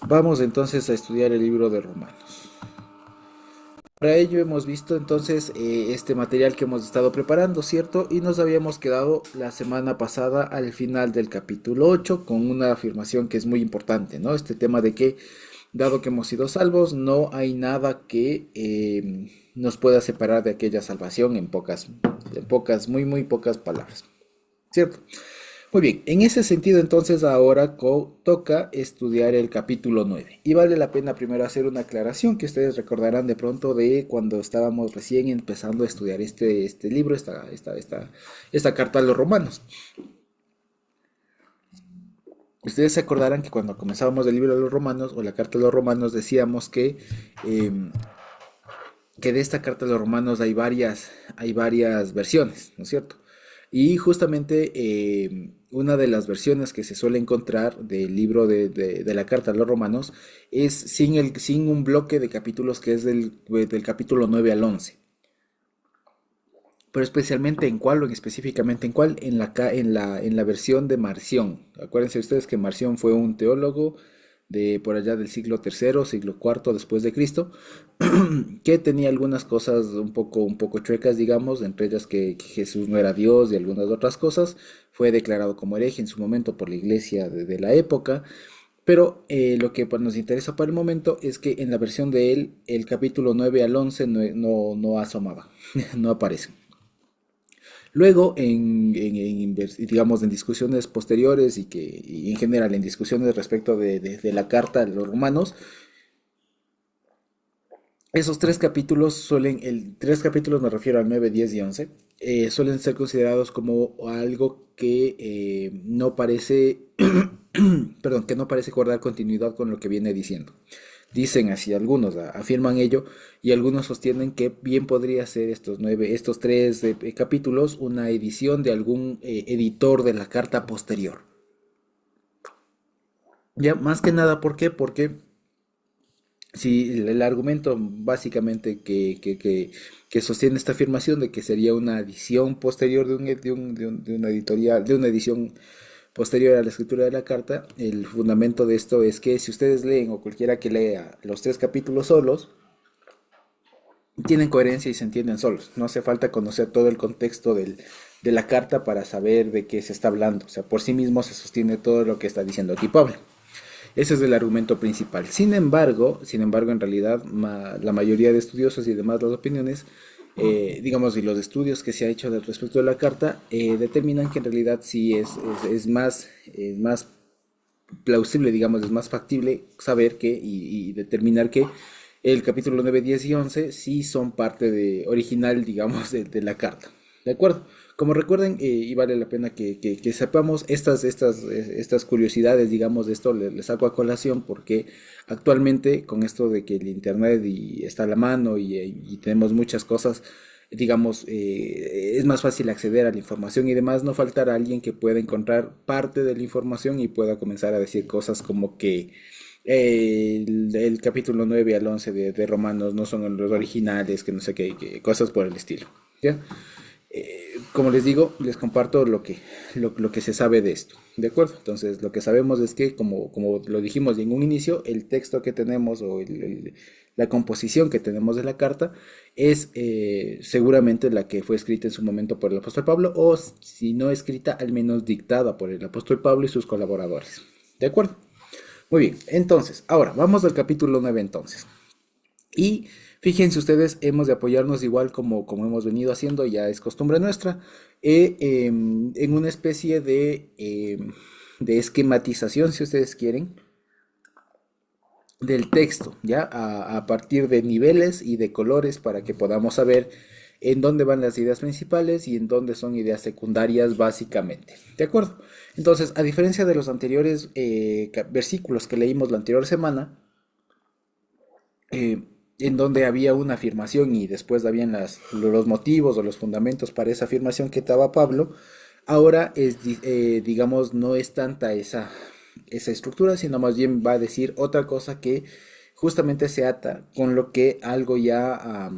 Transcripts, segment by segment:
Vamos entonces a estudiar el libro de Romanos. Para ello hemos visto entonces este material que hemos estado preparando, ¿cierto? Y nos habíamos quedado la semana pasada al final del capítulo 8 con una afirmación que es muy importante, ¿no? Este tema de que, dado que hemos sido salvos, no hay nada que nos pueda separar de aquella salvación muy pocas palabras, ¿cierto? Muy bien, en ese sentido entonces ahora toca estudiar el capítulo 9 y vale la pena primero hacer una aclaración que ustedes recordarán de pronto de cuando estábamos recién empezando a estudiar este libro, esta carta a los romanos. Ustedes se acordarán que cuando comenzábamos el libro de los romanos o la carta a los romanos decíamos em, que de esta carta a los romanos hay varias versiones, ¿no es cierto? Y justamente una de las versiones que se suele encontrar del libro de la carta a los romanos es sin un bloque de capítulos que es del capítulo 9 al 11. Pero especialmente en cuál o específicamente en cuál, en la versión de Marción. Acuérdense ustedes que Marción fue un teólogo de por allá del siglo tercero, siglo cuarto después de Cristo, que tenía algunas cosas un poco chuecas, digamos, entre ellas que Jesús no era Dios y algunas otras cosas. Fue declarado como hereje en su momento por la iglesia de la época. Pero lo que pues, nos interesa para el momento es que en la versión de él, el capítulo 9 al 11 no asomaba, no aparece. Luego, digamos, en discusiones posteriores y en general en discusiones respecto de la carta de los romanos, esos tres capítulos tres capítulos me refiero al 9, 10 y 11, suelen ser considerados como algo que no parece, perdón, que no parece guardar continuidad con lo que viene diciendo. Dicen así algunos, afirman ello, y algunos sostienen que bien podría ser estos tres capítulos una edición de algún editor de la carta posterior. Ya, más que nada, ¿por qué? Porque si el argumento básicamente que sostiene esta afirmación de que sería una edición posterior de una editorial, de una edición posterior a la escritura de la carta, el fundamento de esto es que si ustedes leen o cualquiera que lea los tres capítulos solos, tienen coherencia y se entienden solos. No hace falta conocer todo el contexto de la carta para saber de qué se está hablando. O sea, por sí mismo se sostiene todo lo que está diciendo aquí Pablo. Ese es el argumento principal. Sin embargo, en realidad, la mayoría de estudiosos y demás las opiniones, digamos, y los estudios que se ha hecho respecto de la carta, determinan que en realidad sí es más plausible, digamos, es más factible saber y determinar que el capítulo 9, 10 y 11 sí son parte original, digamos, de la carta. ¿De acuerdo? Como recuerden, y vale la pena que sepamos estas curiosidades, digamos, de esto les saco a colación porque actualmente con esto de que el internet está a la mano y tenemos muchas cosas, digamos, es más fácil acceder a la información y demás, no faltará alguien que pueda encontrar parte de la información y pueda comenzar a decir cosas como que el capítulo 9 al 11 de Romanos no son los originales, que no sé qué, cosas por el estilo. ¿Ya? Como les digo, les comparto lo que se sabe de esto. ¿De acuerdo? Entonces, lo que sabemos es que, como lo dijimos en un inicio, el texto que tenemos o la composición que tenemos de la carta es seguramente la que fue escrita en su momento por el apóstol Pablo o, si no escrita, al menos dictada por el apóstol Pablo y sus colaboradores. ¿De acuerdo? Muy bien, entonces, ahora vamos al capítulo 9 entonces. Y fíjense ustedes, hemos de apoyarnos igual como hemos venido haciendo, ya es costumbre nuestra, en una especie de esquematización, si ustedes quieren, del texto, ¿ya? A partir de niveles y de colores para que podamos saber en dónde van las ideas principales y en dónde son ideas secundarias básicamente. ¿De acuerdo? Entonces, a diferencia de los anteriores versículos que leímos la anterior semana, eh, en donde había una afirmación y después habían los motivos o los fundamentos para esa afirmación que daba Pablo, ahora digamos, no es tanta esa estructura, sino más bien va a decir otra cosa que justamente se ata con lo que algo ya,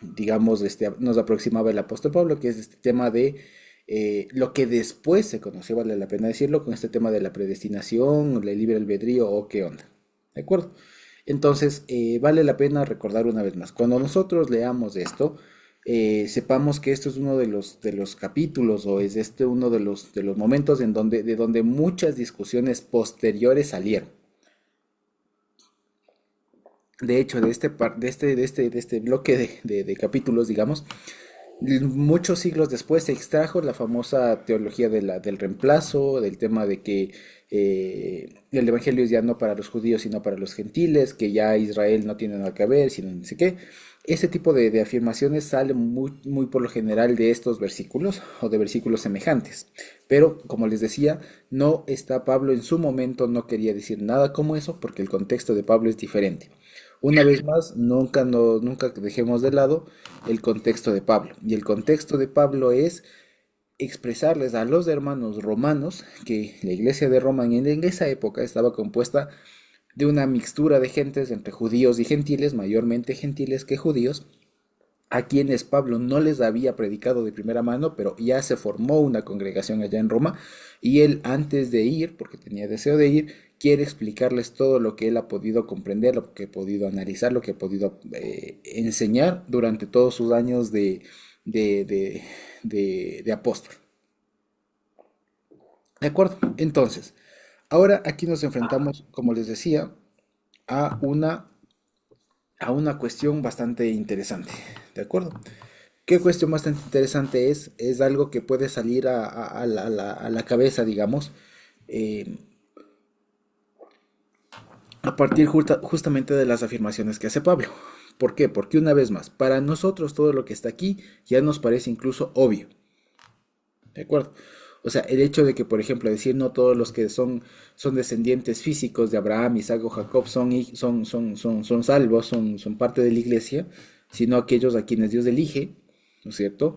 digamos, nos aproximaba el apóstol Pablo, que es este tema de lo que después se conoció, vale la pena decirlo, con este tema de la predestinación, el libre albedrío o qué onda. ¿De acuerdo? Entonces, vale la pena recordar una vez más, cuando nosotros leamos esto, sepamos que esto es uno de los capítulos o es este uno de los momentos en donde, de donde muchas discusiones posteriores salieron. De hecho, de este bloque de capítulos, digamos, muchos siglos después se extrajo la famosa teología del reemplazo, del tema de que el evangelio es ya no para los judíos, sino para los gentiles, que ya Israel no tiene nada que ver, sino no sé qué. Ese tipo de afirmaciones salen muy por lo general de estos versículos o de versículos semejantes. Pero, como les decía, no está Pablo en su momento, no quería decir nada como eso, porque el contexto de Pablo es diferente. Una vez más, nunca dejemos de lado el contexto de Pablo. Y el contexto de Pablo es expresarles a los hermanos romanos que la iglesia de Roma en esa época estaba compuesta de una mixtura de gentes entre judíos y gentiles, mayormente gentiles que judíos, a quienes Pablo no les había predicado de primera mano, pero ya se formó una congregación allá en Roma y él antes de ir, porque tenía deseo de ir, quiere explicarles todo lo que él ha podido comprender, lo que ha podido analizar, lo que ha podido enseñar durante todos sus años de, de, de apóstol. ¿De acuerdo? Entonces, ahora aquí nos enfrentamos, como les decía, a a una cuestión bastante interesante. ¿De acuerdo? ¿Qué cuestión bastante interesante es? Es algo que puede salir a la cabeza, digamos, eh, a partir justamente de las afirmaciones que hace Pablo. ¿Por qué? Porque una vez más, para nosotros todo lo que está aquí ya nos parece incluso obvio. ¿De acuerdo? O sea, el hecho de que, por ejemplo, decir no todos los que son descendientes físicos de Abraham, Isaac o Jacob son salvos, son parte de la iglesia, sino aquellos a quienes Dios elige, ¿no es cierto?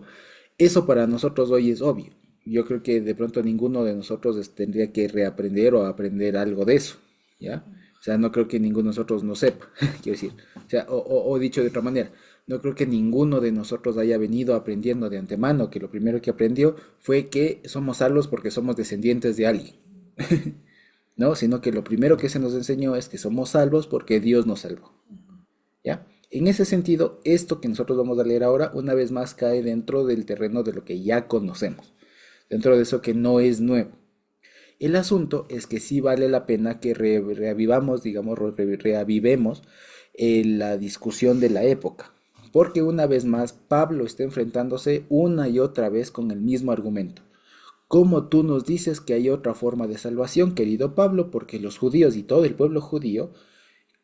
Eso para nosotros hoy es obvio. Yo creo que de pronto ninguno de nosotros tendría que reaprender o aprender algo de eso, ¿ya? O sea, no creo que ninguno de nosotros no sepa, quiero decir. O sea, o dicho de otra manera, no creo que ninguno de nosotros haya venido aprendiendo de antemano, que lo primero que aprendió fue que somos salvos porque somos descendientes de alguien, ¿no? Sino que lo primero que se nos enseñó es que somos salvos porque Dios nos salvó, ¿ya? En ese sentido, esto que nosotros vamos a leer ahora, una vez más cae dentro del terreno de lo que ya conocemos, dentro de eso que no es nuevo. El asunto es que sí vale la pena que reavivamos, digamos, reavivemos la discusión de la época, porque una vez más Pablo está enfrentándose una y otra vez con el mismo argumento. ¿Cómo tú nos dices que hay otra forma de salvación, querido Pablo? Porque los judíos y todo el pueblo judío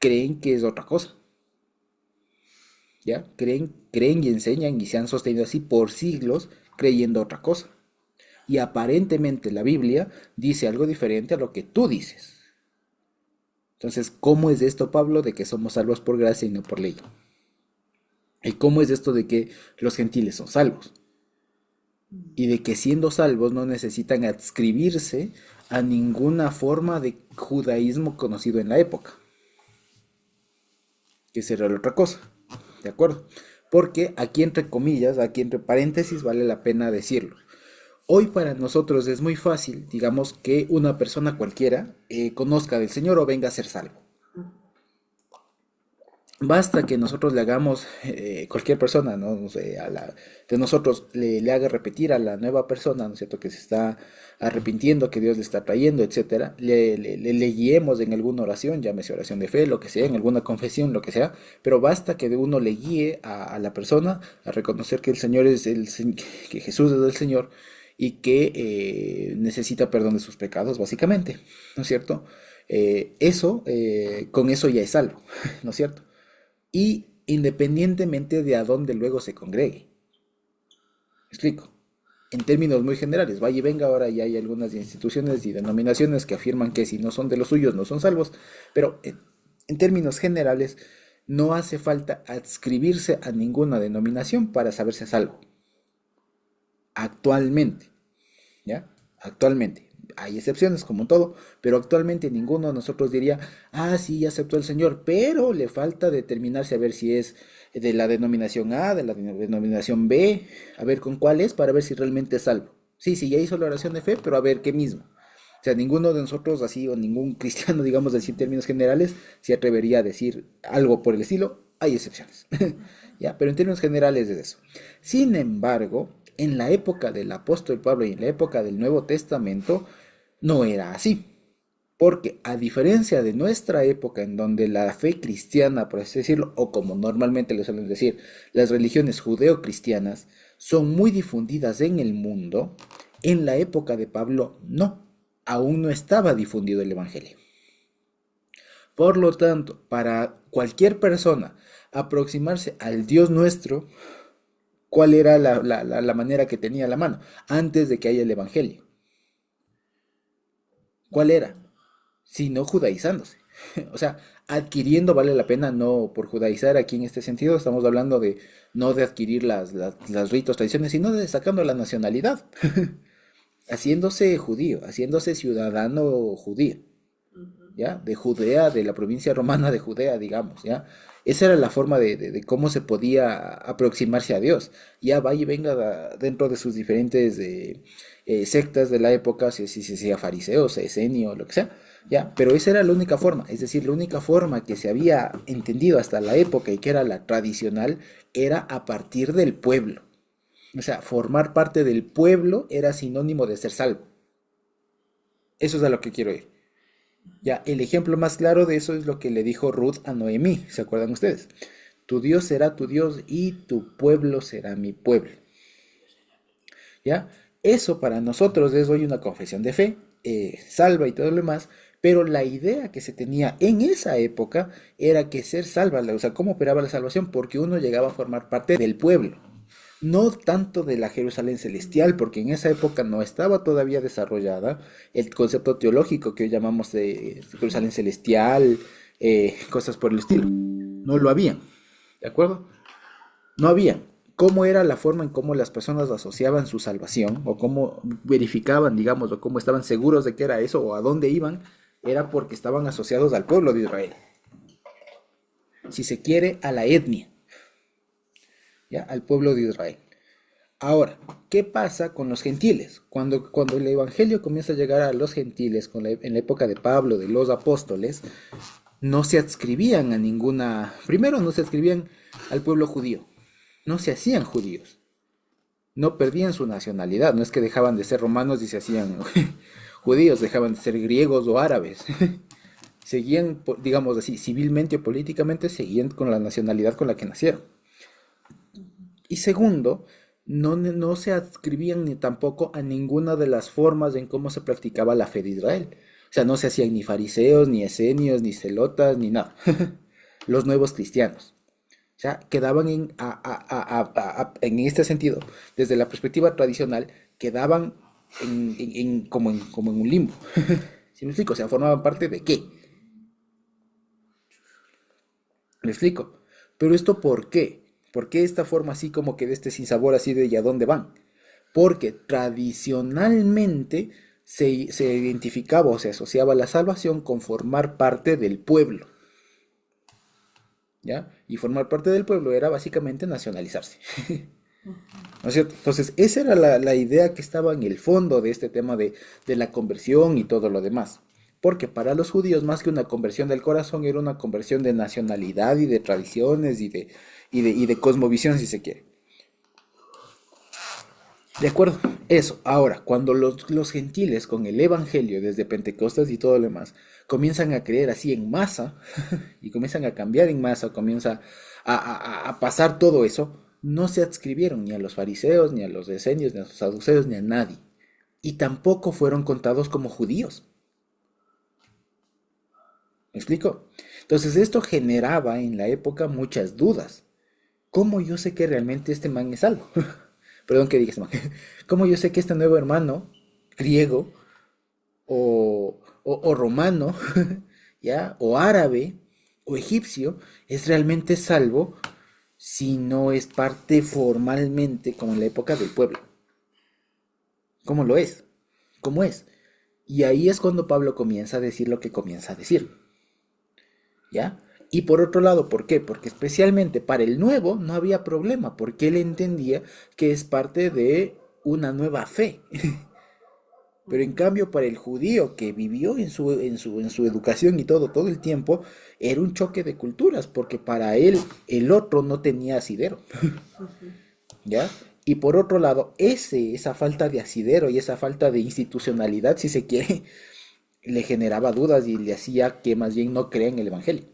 creen que es otra cosa, ¿ya? Creen y enseñan y se han sostenido así por siglos creyendo otra cosa. Y aparentemente la Biblia dice algo diferente a lo que tú dices. Entonces, ¿cómo es esto, Pablo, de que somos salvos por gracia y no por ley? ¿Y cómo es esto de que los gentiles son salvos? Y de que siendo salvos no necesitan adscribirse a ninguna forma de judaísmo conocido en la época, que será la otra cosa, ¿de acuerdo? Porque aquí entre comillas, aquí entre paréntesis vale la pena decirlo. Hoy para nosotros es muy fácil, digamos, que una persona cualquiera conozca del Señor o venga a ser salvo. Basta que nosotros le hagamos, cualquier persona, ¿no? No sé, de nosotros le haga repetir a la nueva persona, ¿no es cierto?, que se está arrepintiendo, que Dios le está trayendo, etcétera, le guiemos en alguna oración, llámese oración de fe, lo que sea, en alguna confesión, lo que sea, pero basta que de uno le guíe a la persona a reconocer que el Señor es que Jesús es el Señor y que necesita perdón de sus pecados, básicamente, ¿no es cierto? Con eso ya es salvo, ¿no es cierto? Y independientemente de a dónde luego se congregue. ¿Me explico? En términos muy generales, vaya y venga, ahora ya hay algunas instituciones y denominaciones que afirman que si no son de los suyos no son salvos, pero en términos generales no hace falta adscribirse a ninguna denominación para saberse salvo. Actualmente. ¿Ya? Actualmente. Hay excepciones como todo, pero actualmente ninguno de nosotros diría, ah, sí, ya aceptó el Señor, pero le falta determinarse a ver si es de la denominación A, de la denominación B, a ver con cuál es, para ver si realmente es salvo. Sí, sí, ya hizo la oración de fe, pero a ver qué mismo. O sea, ninguno de nosotros así, o ningún cristiano, digamos, así en términos generales, se atrevería a decir algo por el estilo. Hay excepciones. ¿Ya? Pero en términos generales es eso. Sin embargo, en la época del apóstol Pablo y en la época del Nuevo Testamento, no era así. Porque a diferencia de nuestra época en donde la fe cristiana, por así decirlo, o como normalmente le suelen decir, las religiones judeo-cristianas son muy difundidas en el mundo, en la época de Pablo no, aún no estaba difundido el Evangelio. Por lo tanto, para cualquier persona aproximarse al Dios nuestro, ¿cuál era la manera que tenía a la mano antes de que haya el Evangelio? ¿Cuál era? Sino judaizándose. O sea, adquiriendo vale la pena, no por judaizar aquí en este sentido, estamos hablando de no de adquirir las ritos, tradiciones, sino de sacando la nacionalidad, haciéndose judío, haciéndose ciudadano judío. ¿Ya? De Judea, de la provincia romana de Judea, digamos, ¿ya? Esa era la forma de cómo se podía aproximarse a Dios. Ya vaya y venga dentro de sus diferentes sectas de la época, si sea fariseos, esenio, lo que sea, ¿ya? Pero esa era la única forma, es decir, la única forma que se había entendido hasta la época y que era la tradicional, era a partir del pueblo. O sea, formar parte del pueblo era sinónimo de ser salvo. Eso es a lo que quiero ir. Ya, el ejemplo más claro de eso es lo que le dijo Ruth a Noemí, ¿se acuerdan ustedes? Tu Dios será tu Dios y tu pueblo será mi pueblo. ¿Ya? Eso para nosotros es hoy una confesión de fe, salva y todo lo demás, pero la idea que se tenía en esa época era que ser salva, o sea, ¿cómo operaba la salvación? Porque uno llegaba a formar parte del pueblo. No tanto de la Jerusalén celestial, porque en esa época no estaba todavía desarrollada el concepto teológico que hoy llamamos de Jerusalén celestial, cosas por el estilo. No lo había, ¿de acuerdo? No había. ¿Cómo era la forma en cómo las personas asociaban su salvación, o cómo verificaban, digamos, o cómo estaban seguros de que era eso, o a dónde iban? Era porque estaban asociados al pueblo de Israel. Si se quiere, a la etnia, ¿ya? Al pueblo de Israel. Ahora, ¿qué pasa con los gentiles? Cuando el evangelio comienza a llegar a los gentiles, en la época de Pablo, de los apóstoles, no se adscribían a ninguna, primero no se adscribían al pueblo judío, no se hacían judíos, no perdían su nacionalidad, no es que dejaban de ser romanos y se hacían judíos, dejaban de ser griegos o árabes, seguían, digamos así, civilmente o políticamente, seguían con la nacionalidad con la que nacieron. Y segundo, no se adscribían ni tampoco a ninguna de las formas en cómo se practicaba la fe de Israel. O sea, no se hacían ni fariseos, ni esenios, ni celotas, ni nada. Los nuevos cristianos. O sea, quedaban en este sentido, desde la perspectiva tradicional, quedaban como en un limbo. ¿Sí me explico? O sea, formaban parte de qué. ¿Me explico? Pero esto ¿por qué? ¿Por qué esta forma así como que de este sinsabor así de ¿y a dónde van? Porque tradicionalmente se identificaba o se asociaba la salvación con formar parte del pueblo, ¿ya? Y formar parte del pueblo era básicamente nacionalizarse, ¿no es cierto? Entonces, esa era la idea que estaba en el fondo de este tema de la conversión y todo lo demás. Porque para los judíos, más que una conversión del corazón, era una conversión de nacionalidad y de tradiciones y de cosmovisión, si se quiere. De acuerdo, eso. Ahora, cuando los gentiles con el evangelio desde Pentecostés y todo lo demás comienzan a creer así en masa y comienzan a cambiar en masa, comienza a pasar todo eso, no se adscribieron ni a los fariseos, ni a los esenios, ni a los saduceos, ni a nadie. Y tampoco fueron contados como judíos. ¿Me explico? Entonces esto generaba en la época muchas dudas. ¿Cómo yo sé que realmente este man es salvo? Perdón que diga este man. ¿Cómo yo sé que este nuevo hermano griego o romano, ¿ya? O árabe o egipcio es realmente salvo si no es parte formalmente como en la época del pueblo? ¿Cómo lo es? ¿Cómo es? Y ahí es cuando Pablo comienza a decir lo que comienza a decir. ¿Ya? Y por otro lado, ¿por qué? Porque especialmente para el nuevo no había problema, porque él entendía que es parte de una nueva fe. Pero en Ujú. cambio para el judío que vivió en su educación y todo el tiempo, era un choque de culturas, porque para él el otro no tenía asidero, Ujú. ¿ya? Y por otro lado, esa falta de asidero y esa falta de institucionalidad, si se quiere, le generaba dudas y le hacía que más bien no crea en el Evangelio.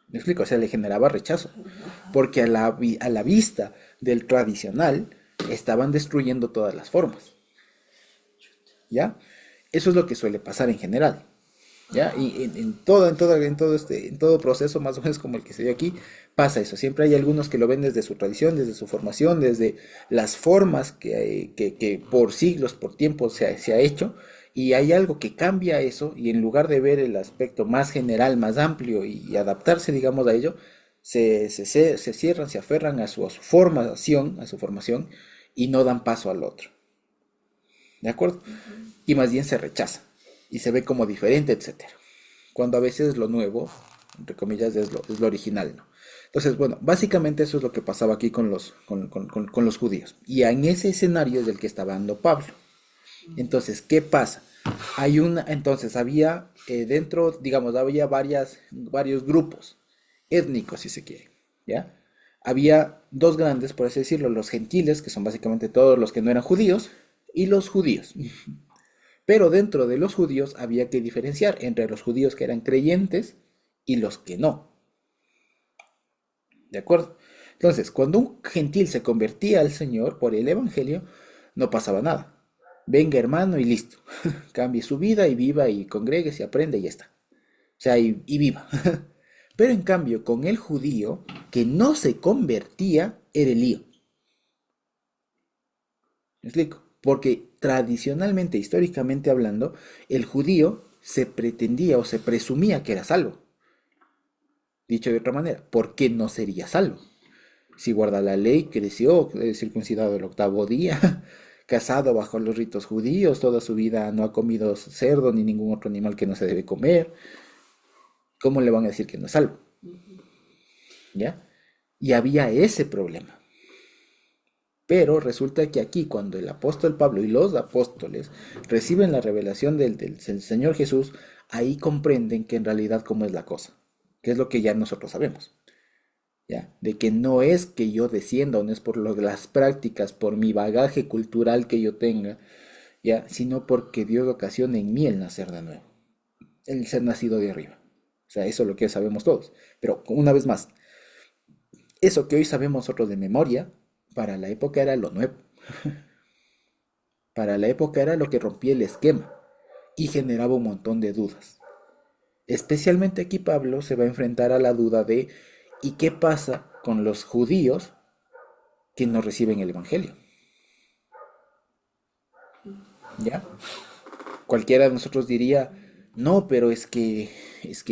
¿Me explico? O sea, le generaba rechazo, Ajá. porque a la vista del tradicional estaban destruyendo todas las formas, ¿ya? Eso es lo que suele pasar en general, ¿ya? Y en todo proceso, más o menos como el que se dio aquí, pasa eso. Siempre hay algunos que lo ven desde su tradición, desde su formación, desde las formas que por siglos, por tiempo se ha hecho, y hay algo que cambia eso, y en lugar de ver el aspecto más general, más amplio y adaptarse, digamos, a ello, se cierran, se aferran a su formación, y no dan paso al otro. ¿De acuerdo? Ujú. Y más bien se rechaza y se ve como diferente, etcétera. Cuando a veces lo nuevo, entre comillas, es lo original, ¿no? Entonces, bueno, básicamente eso es lo que pasaba aquí con los judíos. Y en ese escenario es del que estaba dando Pablo. Entonces, ¿qué pasa? Entonces había dentro, digamos, había varios grupos étnicos, si se quiere, ¿ya? Había dos grandes, por así decirlo, los gentiles, que son básicamente todos los que no eran judíos, y los judíos. Pero dentro de los judíos había que diferenciar entre los judíos que eran creyentes y los que no. ¿De acuerdo? Entonces, cuando un gentil se convertía al Señor por el Evangelio, no pasaba nada. Venga hermano y listo. Cambie su vida y viva y congregue, se aprende y ya está. O sea, y viva. Pero en cambio, con el judío que no se convertía, era el lío. ¿Me explico? Porque tradicionalmente, históricamente hablando, el judío se pretendía o se presumía que era salvo. Dicho de otra manera, ¿por qué no sería salvo? Si guarda la ley, creció, circuncidado el octavo día, casado bajo los ritos judíos, toda su vida no ha comido cerdo ni ningún otro animal que no se debe comer, ¿cómo le van a decir que no es salvo? Ujú. ¿Ya? Y había ese problema. Pero resulta que aquí, cuando el apóstol Pablo y los apóstoles reciben la revelación del Señor Jesús, ahí comprenden que en realidad cómo es la cosa, que es lo que ya nosotros sabemos. ¿Ya? De que no es que yo descienda, no es por las prácticas, por mi bagaje cultural que yo tenga, ¿ya? Sino porque Dios ocasiona en mí el nacer de nuevo, el ser nacido de arriba. O sea, eso es lo que sabemos todos. Pero una vez más, eso que hoy sabemos nosotros de memoria, para la época era lo nuevo. Para la época era lo que rompía el esquema y generaba un montón de dudas. Especialmente aquí Pablo se va a enfrentar a la duda de ¿y qué pasa con los judíos que no reciben el Evangelio? ¿Ya? Cualquiera de nosotros diría, no, pero es que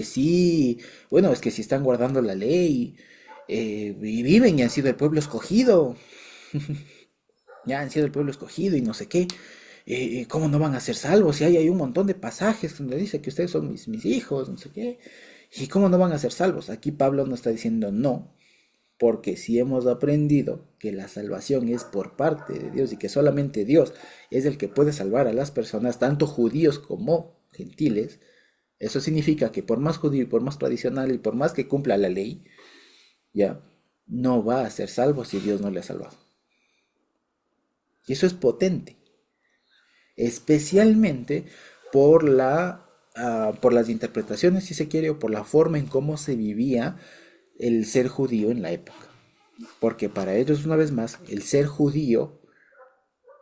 sí, bueno, es que si están guardando la ley, y viven y han sido el pueblo escogido, ya han sido el pueblo escogido y no sé qué, ¿cómo no van a ser salvos? Si hay un montón de pasajes donde dice que ustedes son mis hijos, no sé qué, ¿y cómo no van a ser salvos? Aquí Pablo nos está diciendo no, porque si hemos aprendido que la salvación es por parte de Dios y que solamente Dios es el que puede salvar a las personas, tanto judíos como gentiles, eso significa que por más judío y por más tradicional y por más que cumpla la ley, ya no va a ser salvo si Dios no le ha salvado. Y eso es potente, especialmente por las interpretaciones, si se quiere, o por la forma en cómo se vivía el ser judío en la época. Porque para ellos, una vez más, el ser judío,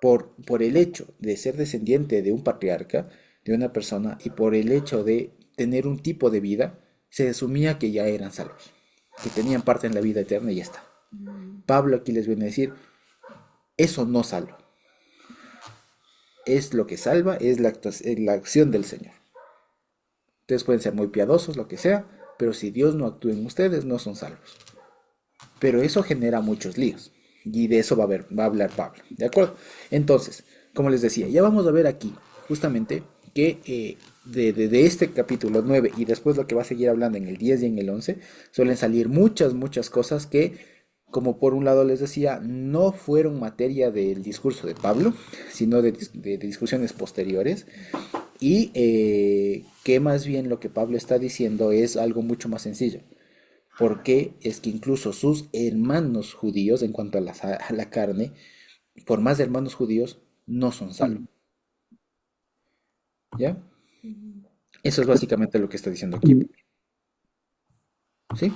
por el hecho de ser descendiente de un patriarca, de una persona, y por el hecho de tener un tipo de vida, se asumía que ya eran salvos, que tenían parte en la vida eterna y ya está. Mm. Pablo aquí les viene a decir, eso no salva. Es lo que salva, es la acción del Señor. Ustedes pueden ser muy piadosos, lo que sea, pero si Dios no actúa en ustedes, no son salvos. Pero eso genera muchos líos. Y de eso va a hablar Pablo. ¿De acuerdo? Entonces, como les decía, ya vamos a ver aquí justamente que de este capítulo 9 y después lo que va a seguir hablando en el 10 y en el 11 suelen salir muchas cosas que como por un lado les decía, no fueron materia del discurso de Pablo, sino de discusiones posteriores, y que más bien lo que Pablo está diciendo es algo mucho más sencillo. Porque es que incluso sus hermanos judíos, en cuanto a la carne, por más de hermanos judíos, no son salvos. ¿Ya? Eso es básicamente lo que está diciendo aquí. ¿Sí?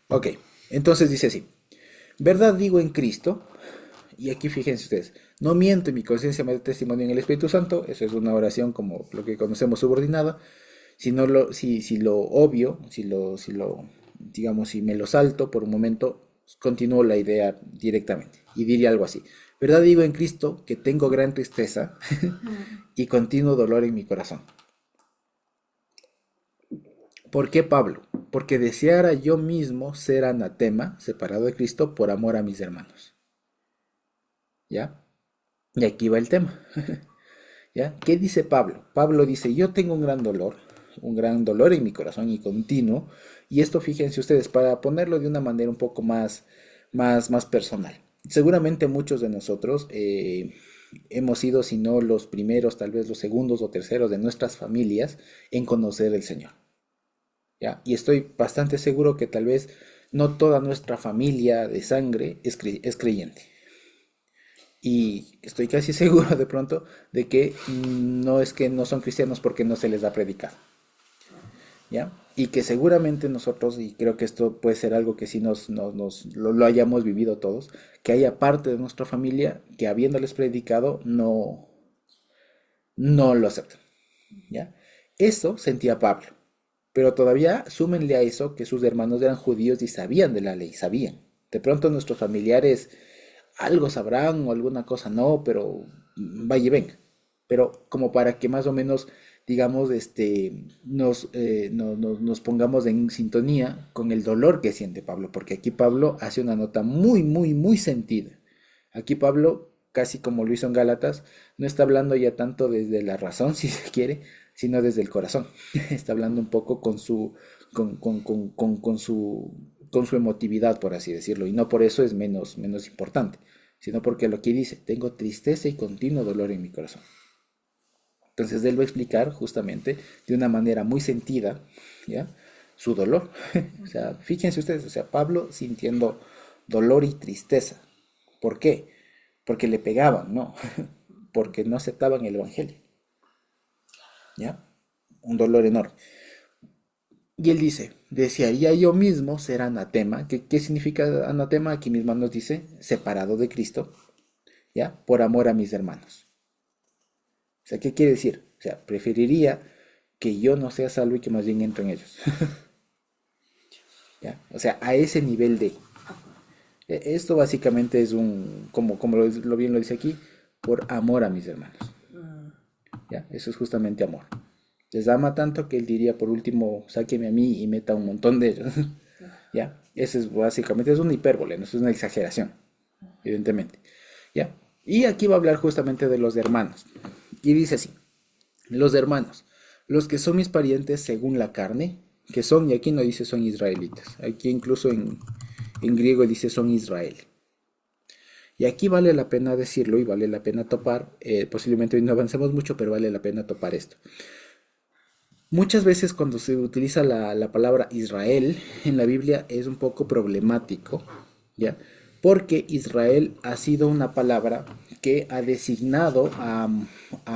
Ok. Entonces dice así. Verdad digo en Cristo, y aquí fíjense ustedes, no miento y mi conciencia me da testimonio en el Espíritu Santo, eso es una oración como lo que conocemos subordinada, si lo obvio, digamos, si me lo salto por un momento, continúo la idea directamente y diría algo así. ¿Verdad digo en Cristo que tengo gran tristeza y continuo dolor en mi corazón? ¿Por qué Pablo? Porque deseara yo mismo ser anatema, separado de Cristo, por amor a mis hermanos. ¿Ya? Y aquí va el tema. ¿Ya? ¿Qué dice Pablo? Pablo dice, yo tengo un gran dolor en mi corazón y continuo, y esto fíjense ustedes, para ponerlo de una manera un poco más personal. Seguramente muchos de nosotros hemos sido, si no los primeros, tal vez los segundos o terceros de nuestras familias en conocer el Señor. ¿Ya? Y estoy bastante seguro que tal vez no toda nuestra familia de sangre es creyente. Y estoy casi seguro de pronto de que no son cristianos porque no se les ha predicado, ¿ya? Y que seguramente nosotros, y creo que esto puede ser algo que sí lo hayamos vivido todos, que haya parte de nuestra familia que habiéndoles predicado no lo aceptan, ¿ya? Eso sentía Pablo, pero todavía súmenle a eso que sus hermanos eran judíos y sabían de la ley, sabían. De pronto nuestros familiares algo sabrán o alguna cosa no, pero vaya y venga. Pero como para que más o menos, digamos, nos pongamos en sintonía con el dolor que siente Pablo, porque aquí Pablo hace una nota muy sentida. Aquí Pablo, casi como lo hizo en Gálatas, no está hablando ya tanto desde la razón, si se quiere, sino desde el corazón. Está hablando un poco con su emotividad, por así decirlo, y no por eso es menos importante, sino porque lo que dice, tengo tristeza y continuo dolor en mi corazón. Entonces él va a explicar justamente de una manera muy sentida, ¿ya? Su dolor. O sea, fíjense ustedes, o sea, Pablo sintiendo dolor y tristeza. ¿Por qué? Porque le pegaban, ¿no? Porque no aceptaban el evangelio, ¿ya? Un dolor enorme. Y él dice, desearía yo mismo ser anatema. ¿Qué significa anatema? Aquí mismo nos dice, separado de Cristo, ¿ya? Por amor a mis hermanos. O sea, ¿qué quiere decir? O sea, preferiría que yo no sea salvo y que más bien entren ellos. ¿Ya? O sea, a ese nivel de... Esto básicamente es como bien lo dice aquí, por amor a mis hermanos. ¿Ya? Eso es justamente amor. Les ama tanto que él diría, por último, sáqueme a mí y meta un montón de ellos. ¿Ya? Ese es básicamente, es una hipérbole, no es una exageración, evidentemente. ¿Ya? Y aquí va a hablar justamente de los hermanos. Y dice así, los hermanos, los que son mis parientes según la carne, que son, y aquí no dice son israelitas, aquí incluso en griego dice son Israel. Y aquí vale la pena decirlo y vale la pena topar, posiblemente hoy no avancemos mucho, pero vale la pena topar esto. Muchas veces cuando se utiliza la palabra Israel en la Biblia es un poco problemático, ¿ya? Porque Israel ha sido una palabra que ha designado a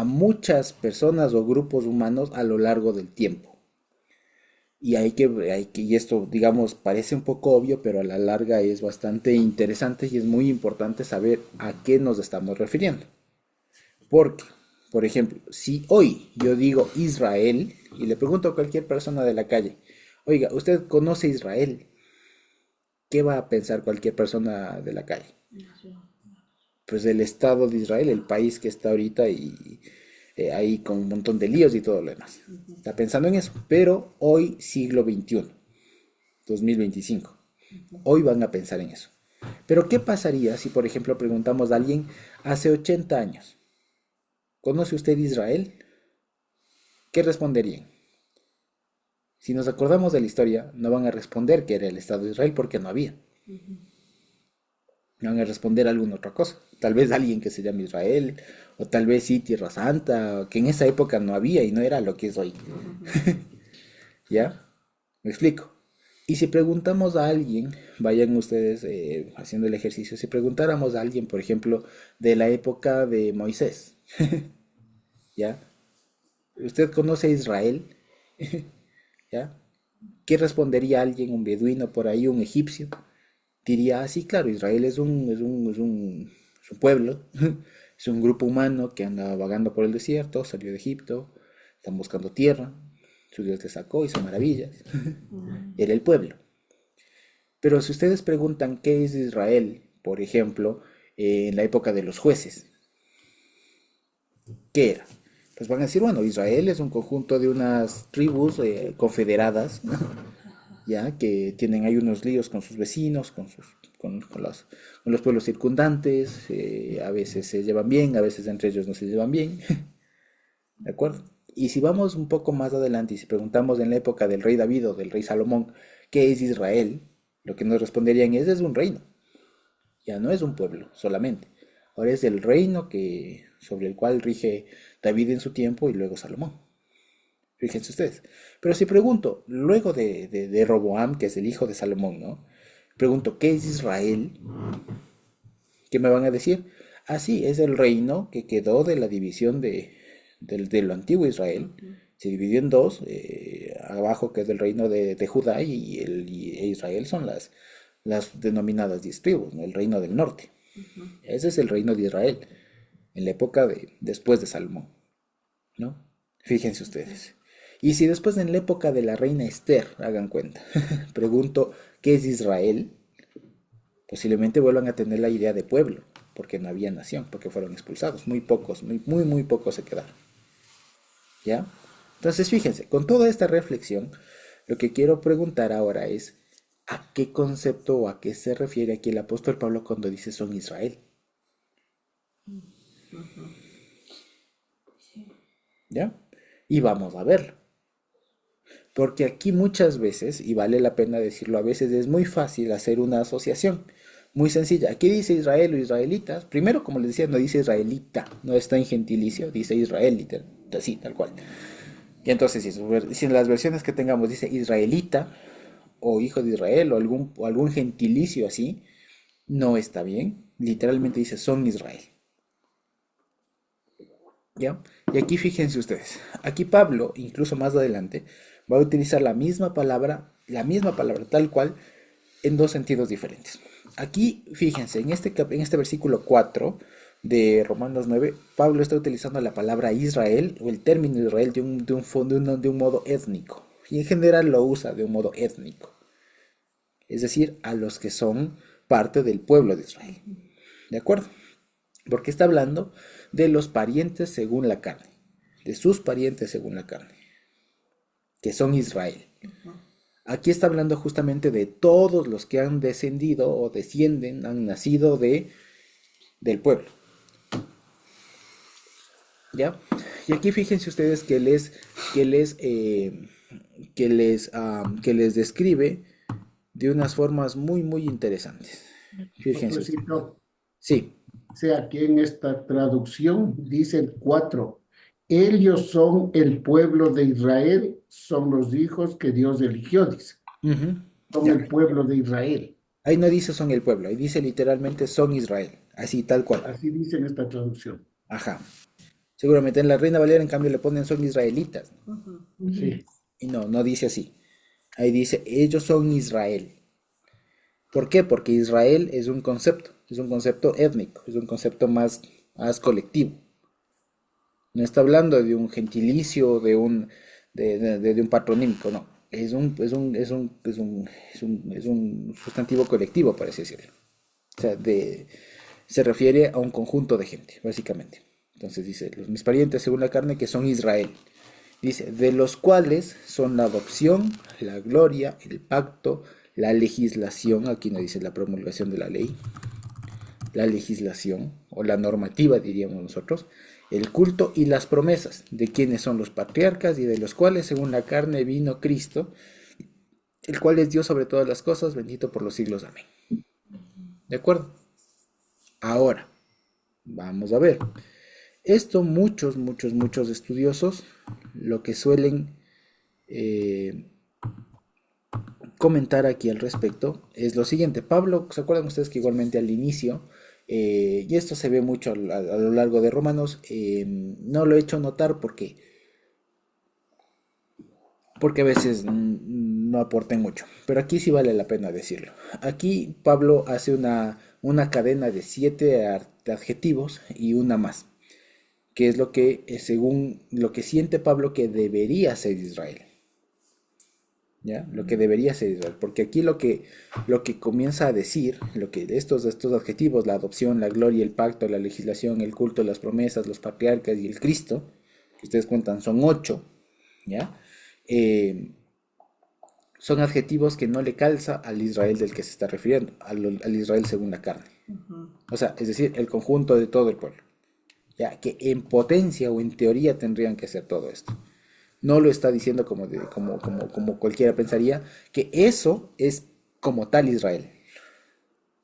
muchas personas o grupos humanos a lo largo del tiempo. Y esto, digamos, parece un poco obvio, pero a la larga es bastante interesante y es muy importante saber a qué nos estamos refiriendo. Porque, por ejemplo, si hoy yo digo Israel y le pregunto a cualquier persona de la calle, oiga, ¿usted conoce Israel? ¿Qué va a pensar cualquier persona de la calle? Pues el Estado de Israel, el país que está ahorita y ahí con un montón de líos y todo lo demás. Está pensando en eso. Pero hoy, siglo XXI, 2025, hoy van a pensar en eso. Pero ¿qué pasaría si, por ejemplo, preguntamos a alguien hace 80 años, ¿conoce usted Israel? ¿Qué responderían? Si nos acordamos de la historia, no van a responder que era el Estado de Israel porque no había. No van a responder alguna otra cosa. Tal vez alguien que se llame Israel, o tal vez sí Tierra Santa, que en esa época no había y no era lo que es hoy. ¿Ya? ¿Me explico? Y si preguntamos a alguien, vayan ustedes haciendo el ejercicio, si preguntáramos a alguien, por ejemplo, de la época de Moisés, ¿ya? ¿Usted conoce a Israel? ¿Ya? ¿Qué respondería alguien, un beduino por ahí, un egipcio? Diría, sí, claro, Israel es un pueblo, es un grupo humano que anda vagando por el desierto, salió de Egipto, están buscando tierra, su Dios les sacó, hizo maravillas, era el pueblo. Pero si ustedes preguntan qué es Israel, por ejemplo, en la época de los jueces, ¿qué era? Pues van a decir, bueno, Israel es un conjunto de unas tribus confederadas, ¿no? Ya que tienen ahí unos líos con sus vecinos, con los pueblos circundantes, a veces se llevan bien, a veces entre ellos no se llevan bien, ¿de acuerdo? Y si vamos un poco más adelante y si preguntamos en la época del rey David o del rey Salomón, ¿qué es Israel? Lo que nos responderían es un reino, ya no es un pueblo solamente. Ahora es el reino sobre el cual rige David en su tiempo y luego Salomón. Fíjense ustedes. Pero si pregunto, luego de Roboam, que es el hijo de Salomón, ¿no? Pregunto, ¿qué es Israel? ¿Qué me van a decir? Ah, sí, es el reino que quedó de la división de lo antiguo Israel. Se dividió en dos, abajo que es el reino de Judá e Israel son las denominadas 10 tribus, ¿no? El reino del norte. Ese es el reino de Israel, en la época después de Salomón, ¿no? Fíjense ustedes. Y si después en la época de la reina Esther, hagan cuenta, pregunto, ¿qué es Israel? Posiblemente vuelvan a tener la idea de pueblo, porque no había nación, porque fueron expulsados. Muy pocos, muy pocos se quedaron. ¿Ya? Entonces, fíjense, con toda esta reflexión, lo que quiero preguntar ahora es, ¿a qué concepto o a qué se refiere aquí el apóstol Pablo cuando dice son Israel? ¿Ya? Y vamos a verlo. Porque aquí muchas veces, y vale la pena decirlo, a veces es muy fácil hacer una asociación muy sencilla. Aquí dice Israel o israelitas. Primero, como les decía, no dice israelita, no está en gentilicio, dice israelita, así, tal cual. Y entonces, si en las versiones que tengamos dice israelita, o hijo de Israel, o algún gentilicio así, no está bien. Literalmente dice son Israel. ¿Ya? Y aquí fíjense ustedes. Aquí Pablo, incluso más adelante, va a utilizar la misma palabra tal cual, en dos sentidos diferentes. Aquí, fíjense, en este versículo 4 de Romanos 9, Pablo está utilizando la palabra Israel o el término Israel de un modo étnico. Y en general lo usa de un modo étnico. Es decir, a los que son parte del pueblo de Israel. ¿De acuerdo? Porque está hablando de los parientes según la carne, de sus parientes según la carne, que son Israel. Aquí está hablando justamente de todos los que han descendido o descienden, han nacido del pueblo. ¿Ya? Y aquí fíjense ustedes que les describe de unas formas muy interesantes. Fíjense ustedes. Patrocito, Sí. sea aquí en esta traducción dice el 4. Ellos son el pueblo de Israel, son los hijos que Dios eligió, dice. Ujú. Son Ya. el pueblo de Israel. Ahí no dice son el pueblo, ahí dice literalmente son Israel. Así, tal cual. Así dice en esta traducción. Ajá. Seguramente en la Reina Valera, en cambio, le ponen son israelitas. Sí. Y no dice así. Ahí dice, ellos son Israel. ¿Por qué? Porque Israel es un concepto étnico, es un concepto más colectivo. No está hablando de un gentilicio, de un patronímico, no. Es un sustantivo colectivo, por así decirlo. O sea, se refiere a un conjunto de gente, básicamente. Entonces dice, mis parientes según la carne que son Israel. Dice, de los cuales son la adopción, la gloria, el pacto, la legislación, aquí no dice la promulgación de la ley, la legislación o la normativa diríamos nosotros, el culto y las promesas de quienes son los patriarcas y de los cuales según la carne vino Cristo, el cual es Dios sobre todas las cosas, bendito por los siglos. Amén. ¿De acuerdo? Ahora, vamos a ver. Esto muchos estudiosos lo que suelen eh, comentar aquí al respecto es lo siguiente. Pablo, ¿se acuerdan ustedes que igualmente al inicio, y esto se ve mucho a lo largo de Romanos, no lo he hecho notar porque a veces no aporten mucho, pero aquí sí vale la pena decirlo. Aquí Pablo hace una cadena de 7 adjetivos y una más, que es lo que, según lo que siente Pablo que debería ser Israel. ¿Ya? Lo que debería ser Israel. Porque aquí lo que comienza a decir, lo que estos adjetivos, la adopción, la gloria, el pacto, la legislación, el culto, las promesas, los patriarcas y el Cristo, que ustedes cuentan son 8, ¿ya? Eh, son adjetivos que no le calza al Israel del que se está refiriendo, al Israel según la carne. O sea, es decir, el conjunto de todo el pueblo. Ya que en potencia o en teoría tendrían que ser todo esto. No lo está diciendo como cualquiera pensaría, que eso es como tal Israel.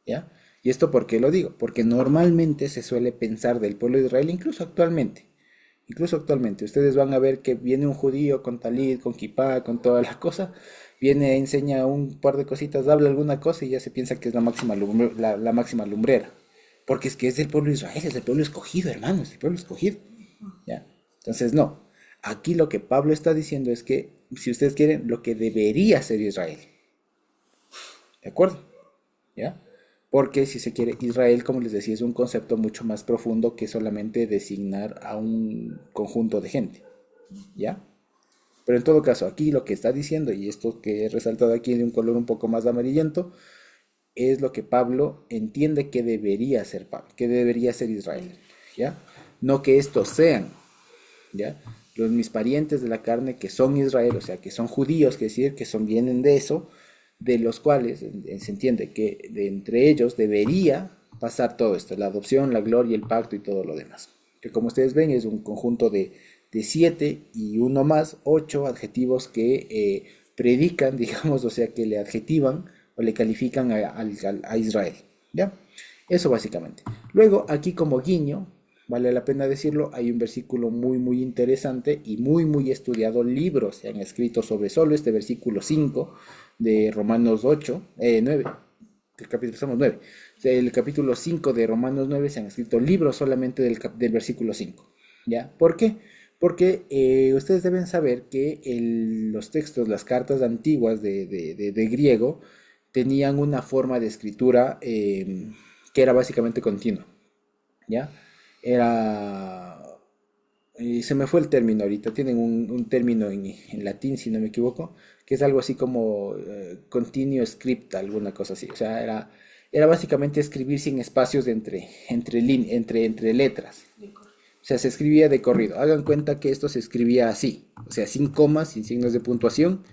¿Ya? ¿Y esto por qué lo digo? Porque normalmente se suele pensar del pueblo de Israel, incluso actualmente, ustedes van a ver que viene un judío con talit, con kipá, con toda la cosa, viene, enseña un par de cositas, habla alguna cosa y ya se piensa que es la máxima lumbrera. Porque es que es del pueblo de Israel, es del pueblo escogido, hermanos, es del pueblo escogido. ¿Ya? Entonces, no. Aquí lo que Pablo está diciendo es que, si ustedes quieren, lo que debería ser Israel. ¿De acuerdo? ¿Ya? Porque si se quiere, Israel, como les decía, es un concepto mucho más profundo que solamente designar a un conjunto de gente. ¿Ya? Pero en todo caso, aquí lo que está diciendo, y esto que he resaltado aquí de un color un poco más amarillento, es lo que Pablo entiende que debería ser Pablo, que debería ser Israel. ¿Ya? No que estos sean, ¿ya? Mis parientes de la carne que son Israel, o sea, que son judíos, que decir, que son, vienen de eso, de los cuales se entiende que de entre ellos debería pasar todo esto, la adopción, la gloria, el pacto y todo lo demás. Que como ustedes ven es un conjunto de 7 y uno más, 8 adjetivos que predican, digamos, o sea, que le adjetivan o le califican a Israel. ¿Ya? Eso básicamente. Luego, aquí como guiño, vale la pena decirlo, hay un versículo muy interesante y muy estudiado. Libros se han escrito sobre solo este versículo 5 de Romanos 8, 9, el capítulo, estamos 9. El capítulo 5 de Romanos 9 se han escrito libros solamente del versículo 5. ¿Ya? ¿Por qué? Porque ustedes deben saber que los textos, las cartas antiguas de griego, tenían una forma de escritura que era básicamente continua. ¿Ya? Era... se me fue el término ahorita, tienen un término en latín, si no me equivoco, que es algo así como continuo script, alguna cosa así. O sea, era básicamente escribir sin espacios entre letras. O sea, se escribía de corrido. Hagan cuenta que esto se escribía así, o sea, sin comas, sin signos de puntuación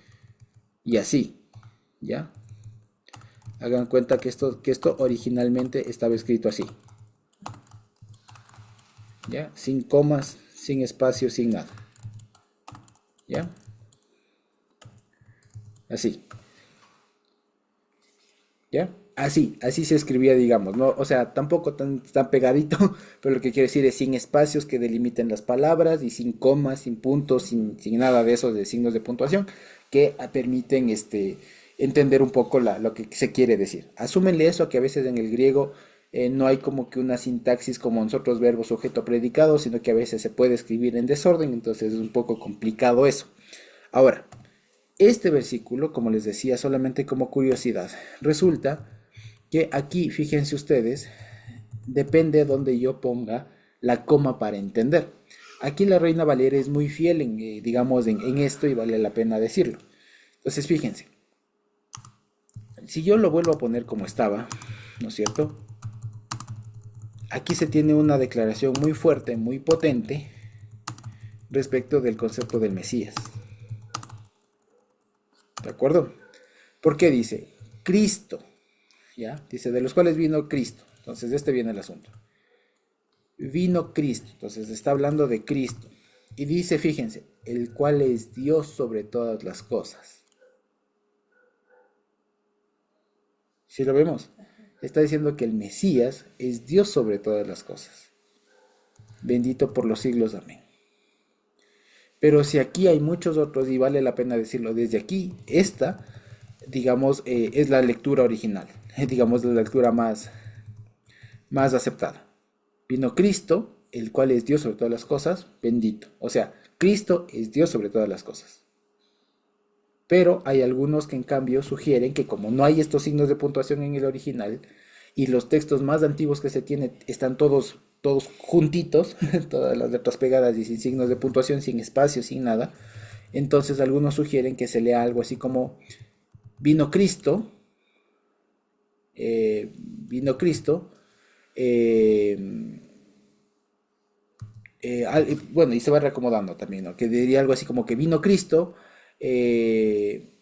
y así, ¿ya? Hagan cuenta que esto originalmente estaba escrito así. ¿Ya? Sin comas, sin espacio, sin nada. ¿Ya? Así. ¿Ya? Así se escribía, digamos, ¿no? O sea, tampoco tan pegadito, pero lo que quiero decir es sin espacios que delimiten las palabras y sin comas, sin puntos, sin nada de eso de signos de puntuación que permiten entender un poco lo que se quiere decir. Asúmenle eso a que a veces en el griego no hay como que una sintaxis como nosotros verbos, sujeto, predicado, sino que a veces se puede escribir en desorden, entonces es un poco complicado eso. Ahora, este versículo, como les decía, solamente como curiosidad, resulta que aquí, fíjense ustedes, depende donde yo ponga la coma para entender. Aquí la Reina Valera es muy fiel digamos, en esto y vale la pena decirlo. Entonces, fíjense, si yo lo vuelvo a poner como estaba, ¿no es cierto? Aquí se tiene una declaración muy fuerte, muy potente respecto del concepto del Mesías. ¿De acuerdo? ¿Por qué dice? Cristo, ¿ya? Dice, de los cuales vino Cristo. Entonces, de este viene el asunto. vino Cristo. Entonces está hablando de Cristo. Y dice, fíjense, el cual es Dios sobre todas las cosas. Si lo vemos, está diciendo que el Mesías es Dios sobre todas las cosas. Bendito por los siglos, amén. Pero si aquí hay muchos otros, y vale la pena decirlo desde aquí, esta, digamos, es la lectura original, digamos, la lectura más aceptada. Vino Cristo, el cual es Dios sobre todas las cosas, bendito. O sea, Cristo es Dios sobre todas las cosas. Pero hay algunos que en cambio sugieren que como no hay estos signos de puntuación en el original y los textos más antiguos que se tienen están todos juntitos, todas las letras pegadas y sin signos de puntuación, sin espacio, sin nada, entonces algunos sugieren que se lea algo así como vino Cristo, vino Cristo, eh, bueno, y se va reacomodando también, ¿no? Que diría algo así como que vino Cristo, eh,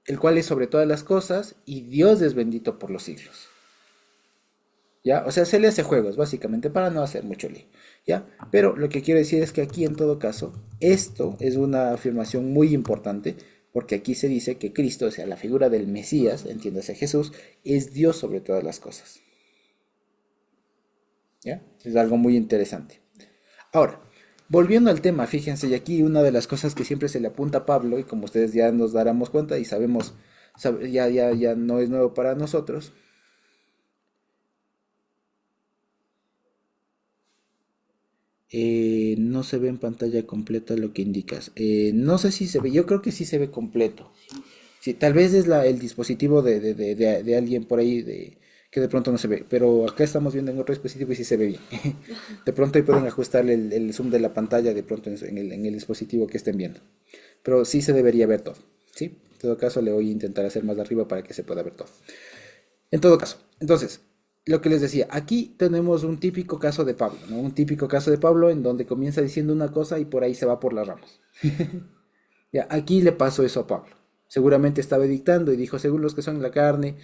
el cual es sobre todas las cosas, y Dios es bendito por los siglos. ¿Ya? O sea, se le hace juegos, básicamente, para no hacer mucho lío. ¿Ya? Pero lo que quiero decir es que aquí, en todo caso, esto es una afirmación muy importante, porque aquí se dice que Cristo, o sea, la figura del Mesías, entiéndase Jesús, es Dios sobre todas las cosas. ¿Ya? Es algo muy interesante. Ahora, volviendo al tema, fíjense, y aquí una de las cosas que siempre se le apunta a Pablo, y como ustedes ya nos daremos cuenta y sabemos, ya no es nuevo para nosotros, no se ve en pantalla completa lo que indicas. No sé si se ve, yo creo que sí se ve completo. Sí, tal vez es el dispositivo de alguien por ahí que de pronto no se ve, pero acá estamos viendo en otro dispositivo y sí se ve bien. De pronto ahí pueden ajustarle el zoom de la pantalla de pronto en el dispositivo que estén viendo. Pero sí se debería ver todo. ¿Sí? En todo caso le voy a intentar hacer más de arriba para que se pueda ver todo. En todo caso, entonces, lo que les decía, aquí tenemos un típico caso de Pablo, ¿no? Un típico caso de Pablo en donde comienza diciendo una cosa y por ahí se va por las ramas. Ya, aquí le pasó eso a Pablo. Seguramente estaba dictando y dijo, según los que son la carne,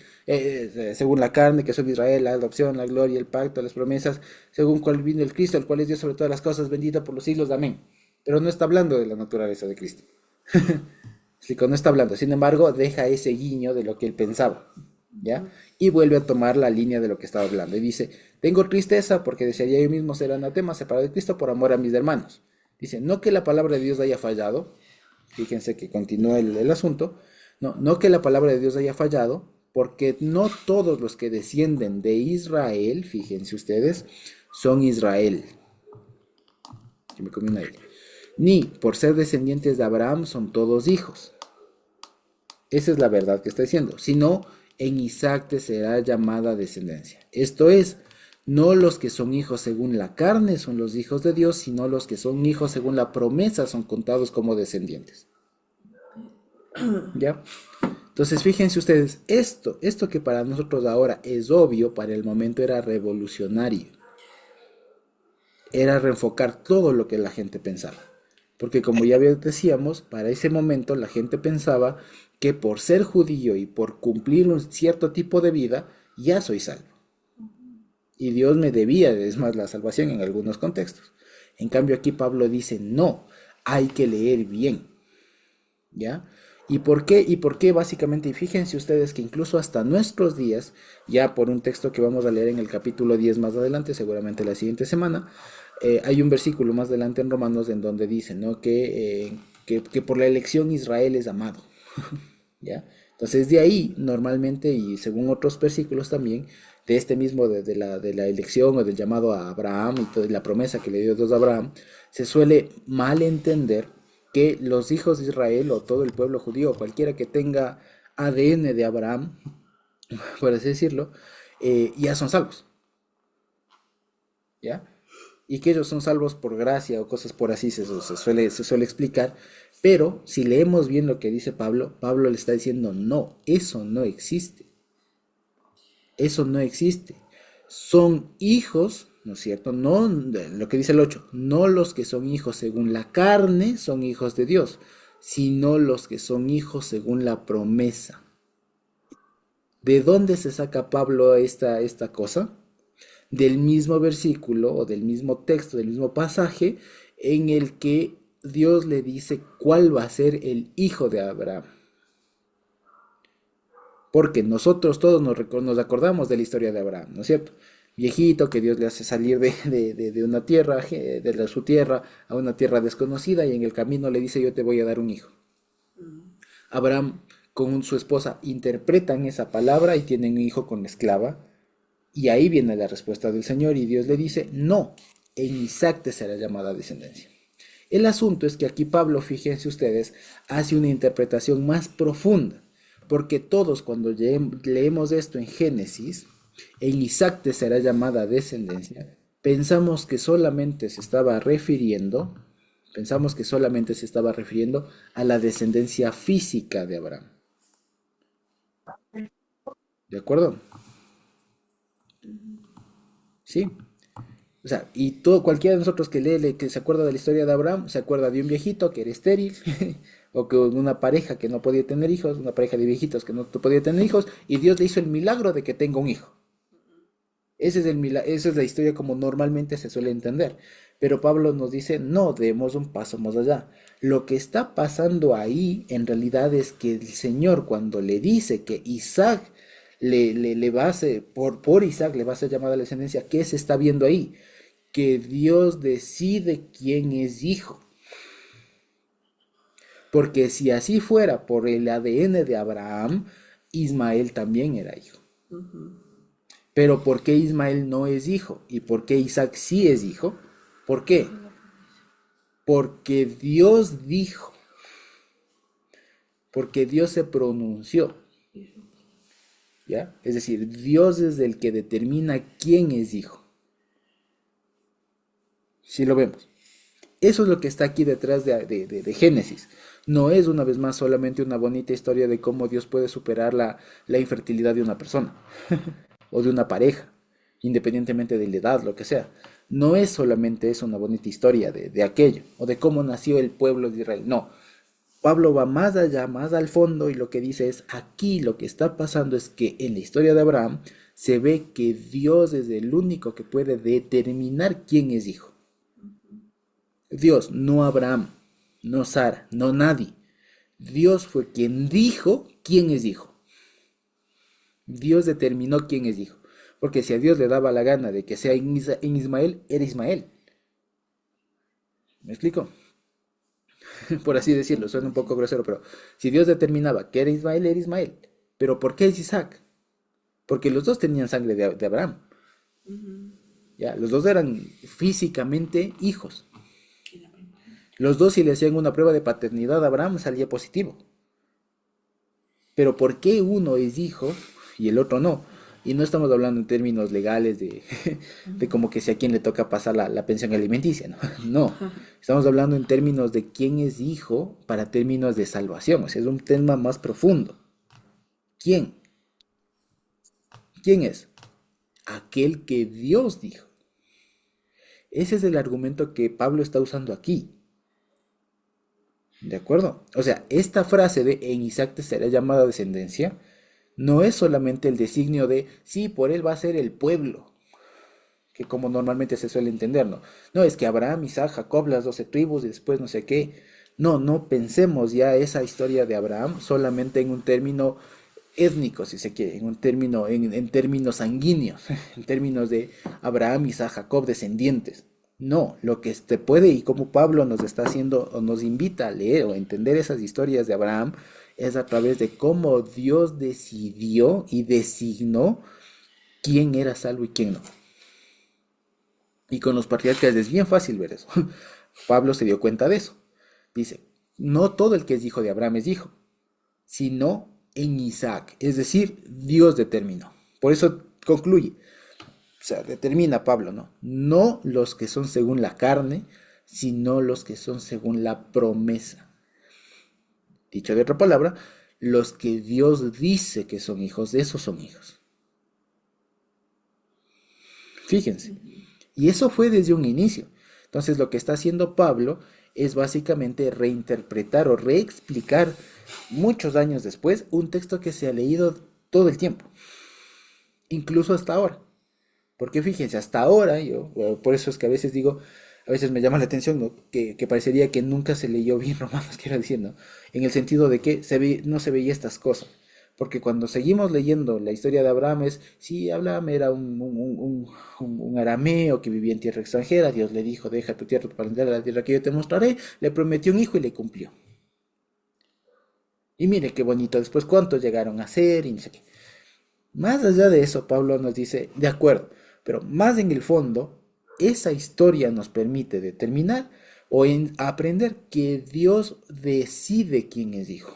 según la carne, que son Israel, la adopción, la gloria, el pacto, las promesas, según cuál vino el Cristo, el cual es Dios sobre todas las cosas, bendito por los siglos, amén. Pero no está hablando de la naturaleza de Cristo. Explico, no está hablando. Sin embargo, deja ese guiño de lo que él pensaba, ¿ya? Y vuelve a tomar la línea de lo que estaba hablando. Y dice, tengo tristeza porque desearía yo mismo ser anatema, separado de Cristo por amor a mis hermanos. Dice, no que la palabra de Dios haya fallado, fíjense que continúa el asunto, no que la palabra de Dios haya fallado, porque no todos los que descienden de Israel, fíjense ustedes, son Israel. Que me comí una L. Ni por ser descendientes de Abraham son todos hijos. Esa es la verdad que está diciendo. Sino en Isaac te será llamada descendencia. Esto es, no los que son hijos según la carne son los hijos de Dios, sino los que son hijos según la promesa son contados como descendientes. ¿Ya? Entonces fíjense ustedes, esto que para nosotros ahora es obvio, para el momento era revolucionario. Era reenfocar todo lo que la gente pensaba. Porque como ya decíamos, para ese momento la gente pensaba que por ser judío y por cumplir un cierto tipo de vida, ya soy salvo. Y Dios me debía, es más, la salvación en algunos contextos. En cambio aquí Pablo dice, no, hay que leer bien. ¿Ya? ¿Y por qué? ¿Y por qué básicamente? Y fíjense ustedes que incluso hasta nuestros días, ya por un texto que vamos a leer en el capítulo 10 más adelante, seguramente la siguiente semana, hay un versículo más adelante en Romanos en donde dice, ¿no? Que por la elección Israel es amado. ¿Ya? Entonces de ahí normalmente y según otros versículos también, de este mismo de la elección o del llamado a Abraham y toda la promesa que le dio Dios a Abraham, se suele mal entender que los hijos de Israel o todo el pueblo judío, cualquiera que tenga ADN de Abraham, por así decirlo, ya son salvos, ¿ya? Y que ellos son salvos por gracia o cosas por así se suele explicar, pero si leemos bien lo que dice Pablo, Pablo le está diciendo, no, eso no existe. Son hijos, ¿no es cierto? No, lo que dice el 8, no los que son hijos según la carne son hijos de Dios, sino los que son hijos según la promesa. ¿De dónde se saca Pablo esta cosa? del mismo versículo o del mismo texto, del mismo pasaje en el que Dios le dice cuál va a ser el hijo de Abraham. Porque nosotros todos nos acordamos de la historia de Abraham, ¿no es cierto? Viejito que Dios le hace salir de una tierra, su tierra, a una tierra desconocida y en el camino le dice yo te voy a dar un hijo. Abraham con su esposa interpretan esa palabra y tienen un hijo con la esclava. Y ahí viene la respuesta del Señor y Dios le dice, no, en Isaac te será llamada descendencia. El asunto es que aquí Pablo, fíjense ustedes, hace una interpretación más profunda, porque todos cuando leemos esto en Génesis, en Isaac te será llamada descendencia, pensamos que solamente se estaba refiriendo a la descendencia física de Abraham. ¿De acuerdo? ¿Sí? O sea, y todo, cualquiera de nosotros que lee, que se acuerda de la historia de Abraham, se acuerda de un viejito que era estéril, o que una pareja que no podía tener hijos, una pareja de viejitos que no podía tener hijos, y Dios le hizo el milagro de que tenga un hijo. Esa es la historia como normalmente se suele entender. Pero Pablo nos dice, no, demos un paso más allá. Lo que está pasando ahí en realidad es que el Señor cuando le dice que Isaac le va a ser, por Isaac le va a ser llamada la descendencia, ¿qué se está viendo ahí? Que Dios decide quién es hijo. Porque si así fuera por el ADN de Abraham, Ismael también era hijo. Pero ¿por qué Ismael no es hijo? ¿Y por qué Isaac sí es hijo? ¿Por qué? Porque Dios dijo, porque Dios se pronunció, ¿ya? Es decir, Dios es el que determina quién es hijo. Si lo vemos. Eso es lo que está aquí detrás de Génesis. No es una vez más solamente una bonita historia de cómo Dios puede superar la infertilidad de una persona o de una pareja, independientemente de la edad, lo que sea. No es solamente eso una bonita historia de aquello o de cómo nació el pueblo de Israel. No, Pablo va más allá, más al fondo y lo que dice es aquí lo que está pasando es que en la historia de Abraham se ve que Dios es el único que puede determinar quién es hijo. Dios, no Abraham, no Sara, no nadie. Dios fue quien dijo quién es hijo. Dios determinó quién es hijo. Porque si a Dios le daba la gana de que sea en Ismael, era Ismael. ¿Me explico? Por así decirlo, suena un poco grosero, pero si Dios determinaba que era Ismael. Pero ¿por qué es Isaac? Porque los dos tenían sangre de Abraham. Ya, los dos eran físicamente hijos. Los dos, si le hacían una prueba de paternidad a Abraham, salía positivo. Pero ¿por qué uno es hijo y el otro no? Y no estamos hablando en términos legales de como que si a quién le toca pasar la pensión alimenticia, ¿no? No, estamos hablando en términos de quién es hijo para términos de salvación, o sea, es un tema más profundo. ¿Quién? ¿Quién es? Aquel que Dios dijo. Ese es el argumento que Pablo está usando aquí. ¿De acuerdo? O sea, esta frase de en Isaac te será llamada descendencia no es solamente el designio de sí, por él va a ser el pueblo, que como normalmente se suele entender, ¿no? No, es que Abraham, Isaac, Jacob, las 12 tribus y después no sé qué. No, no pensemos ya esa historia de Abraham solamente en un término étnico, si se quiere, en un término, en términos sanguíneos, en términos de Abraham, Isaac, Jacob, descendientes. No, lo que se puede y como Pablo nos está haciendo o nos invita a leer o a entender esas historias de Abraham es a través de cómo Dios decidió y designó quién era salvo y quién no. Y con los patriarcas es bien fácil ver eso. Pablo se dio cuenta de eso. Dice, no todo el que es hijo de Abraham es hijo, sino en Isaac. Es decir, Dios determinó. Por eso concluye. O sea, determina Pablo, ¿no? No los que son según la carne, sino los que son según la promesa. Dicho de otra palabra, los que Dios dice que son hijos, de esos son hijos. Fíjense. Y eso fue desde un inicio. Entonces lo que está haciendo Pablo es básicamente reinterpretar o reexplicar muchos años después un texto que se ha leído todo el tiempo, incluso hasta ahora. Porque fíjense, hasta ahora, por eso es que a veces digo, a veces me llama la atención, ¿no? Que parecería que nunca se leyó bien Romanos, quiero decir, ¿no? En el sentido de que no se veía estas cosas. Porque cuando seguimos leyendo la historia de Abraham es, sí, Abraham era un arameo que vivía en tierra extranjera, Dios le dijo, deja tu tierra para entrar a la tierra que yo te mostraré, le prometió un hijo y le cumplió. Y mire qué bonito, después cuántos llegaron a ser y no sé qué. Más allá de eso, Pablo nos dice, de acuerdo, pero más en el fondo, esa historia nos permite determinar o aprender que Dios decide quién es hijo.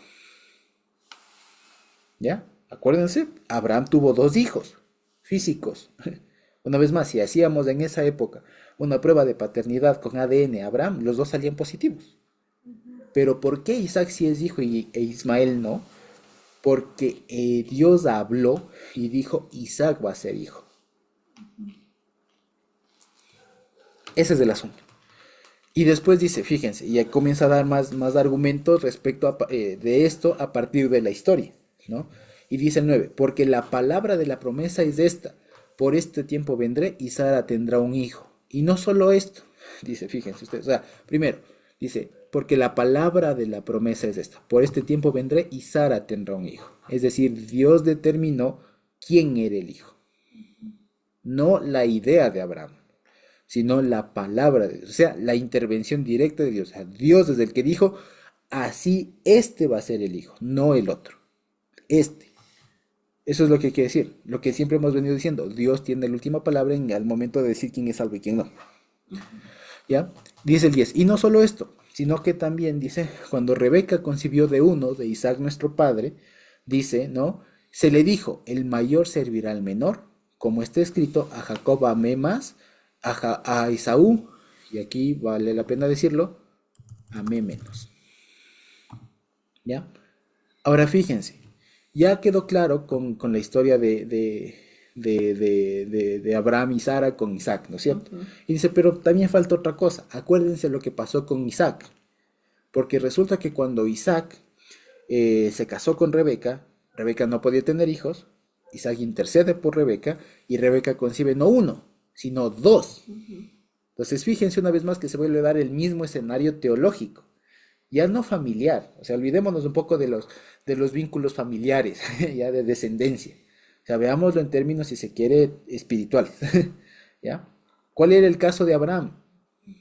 ¿Ya? Acuérdense, Abraham tuvo dos hijos físicos. Una vez más, si hacíamos en esa época una prueba de paternidad con ADN Abraham, los dos salían positivos. Pero ¿por qué Isaac sí es hijo e Ismael no? Porque Dios habló y dijo, Isaac va a ser hijo. Ese es el asunto. Y después dice, fíjense, y comienza a dar más argumentos respecto de esto a partir de la historia, ¿no? Y dice el 9, porque la palabra de la promesa es esta, por este tiempo vendré y Sara tendrá un hijo. Y no solo esto, dice, fíjense ustedes, o sea, primero, dice, porque la palabra de la promesa es esta, por este tiempo vendré y Sara tendrá un hijo. Es decir, Dios determinó quién era el hijo, no la idea de Abraham, sino la palabra de Dios, o sea, la intervención directa de Dios. O sea, Dios es el que dijo, así este va a ser el hijo, no el otro, este. Eso es lo que quiere decir, lo que siempre hemos venido diciendo, Dios tiene la última palabra en el momento de decir quién es salvo y quién no. ¿Ya? Dice el 10, y no solo esto, sino que también dice, cuando Rebeca concibió de uno, de Isaac nuestro padre, dice, ¿no? Se le dijo, el mayor servirá al menor, como está escrito, a Jacob amé más, a Esaú, y aquí vale la pena decirlo, amé menos. ¿Ya? Ahora fíjense, ya quedó claro con la historia de Abraham y Sara con Isaac, ¿no es cierto? Y dice, pero también falta otra cosa, acuérdense lo que pasó con Isaac, porque resulta que cuando Isaac se casó con Rebeca, Rebeca no podía tener hijos, Isaac intercede por Rebeca y Rebeca concibe no uno, sino dos. Entonces fíjense una vez más que se vuelve a dar el mismo escenario teológico, ya no familiar, o sea, olvidémonos un poco de los vínculos familiares, ya de descendencia. O sea, veámoslo en términos, si se quiere, espirituales, ¿ya? ¿Cuál era el caso de Abraham?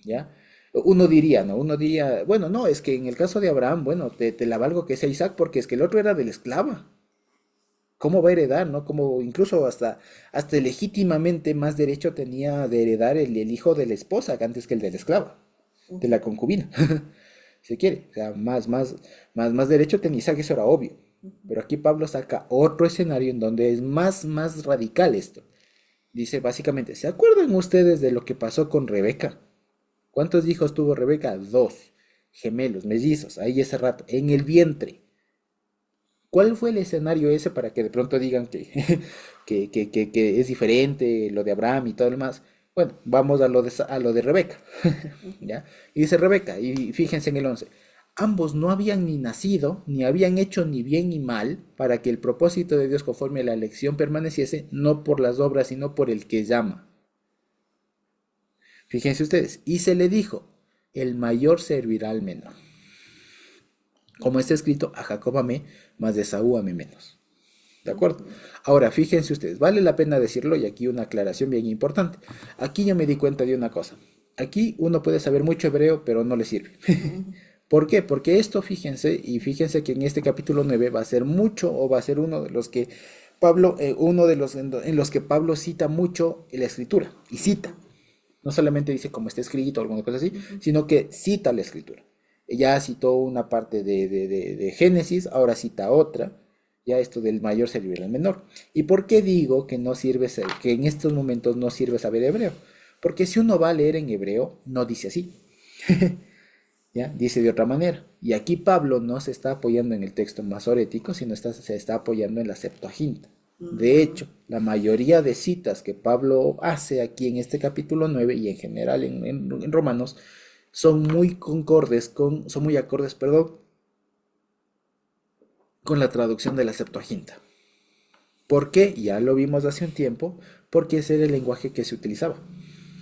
¿Ya? Uno diría, ¿no? Uno diría, bueno, no, es que en el caso de Abraham, bueno, te la valgo que sea Isaac porque es que el otro era de la esclava. ¿Cómo va a heredar, no? Como incluso hasta legítimamente más derecho tenía de heredar el hijo de la esposa que antes que el de la esclava, de la concubina, si quiere. O sea, más derecho tenía Isaac, eso era obvio. Pero aquí Pablo saca otro escenario en donde es más radical esto. Dice básicamente, ¿se acuerdan ustedes de lo que pasó con Rebeca? ¿Cuántos hijos tuvo Rebeca? Dos, gemelos, mellizos, ahí ese rato, en el vientre. ¿Cuál fue el escenario ese para que de pronto digan que, que es diferente lo de Abraham y todo lo demás? Bueno, vamos a lo de Rebeca, ¿ya? Y dice Rebeca, y fíjense en el 11, ambos no habían ni nacido, ni habían hecho ni bien ni mal, para que el propósito de Dios conforme a la elección permaneciese, no por las obras, sino por el que llama. Fíjense ustedes, y se le dijo, el mayor servirá al menor. Como está escrito, a Jacob amé, mas de Esaú amé menos. ¿De acuerdo? Ahora, fíjense ustedes, vale la pena decirlo y aquí una aclaración bien importante. Aquí yo me di cuenta de una cosa. Aquí uno puede saber mucho hebreo, pero no le sirve. ¿Por qué? Porque esto, fíjense, y fíjense que en este capítulo 9 va a ser mucho, o va a ser uno de los que Pablo, uno de los en los que Pablo cita mucho la escritura, y cita. No solamente dice como está escrito o alguna cosa así, sino que cita la escritura. Ya citó una parte de Génesis, ahora cita otra, ya esto del mayor servir al menor. ¿Y por qué digo que no sirve, que en estos momentos no sirve saber hebreo? Porque si uno va a leer en hebreo, no dice así, ¿ya? Dice de otra manera. Y aquí Pablo no se está apoyando en el texto masorético, sino se está apoyando en la Septuaginta. De hecho, la mayoría de citas que Pablo hace aquí en este capítulo 9 y en general en Romanos son muy son muy acordes, perdón, con la traducción de la Septuaginta. ¿Por qué? Ya lo vimos hace un tiempo, porque ese era el lenguaje que se utilizaba.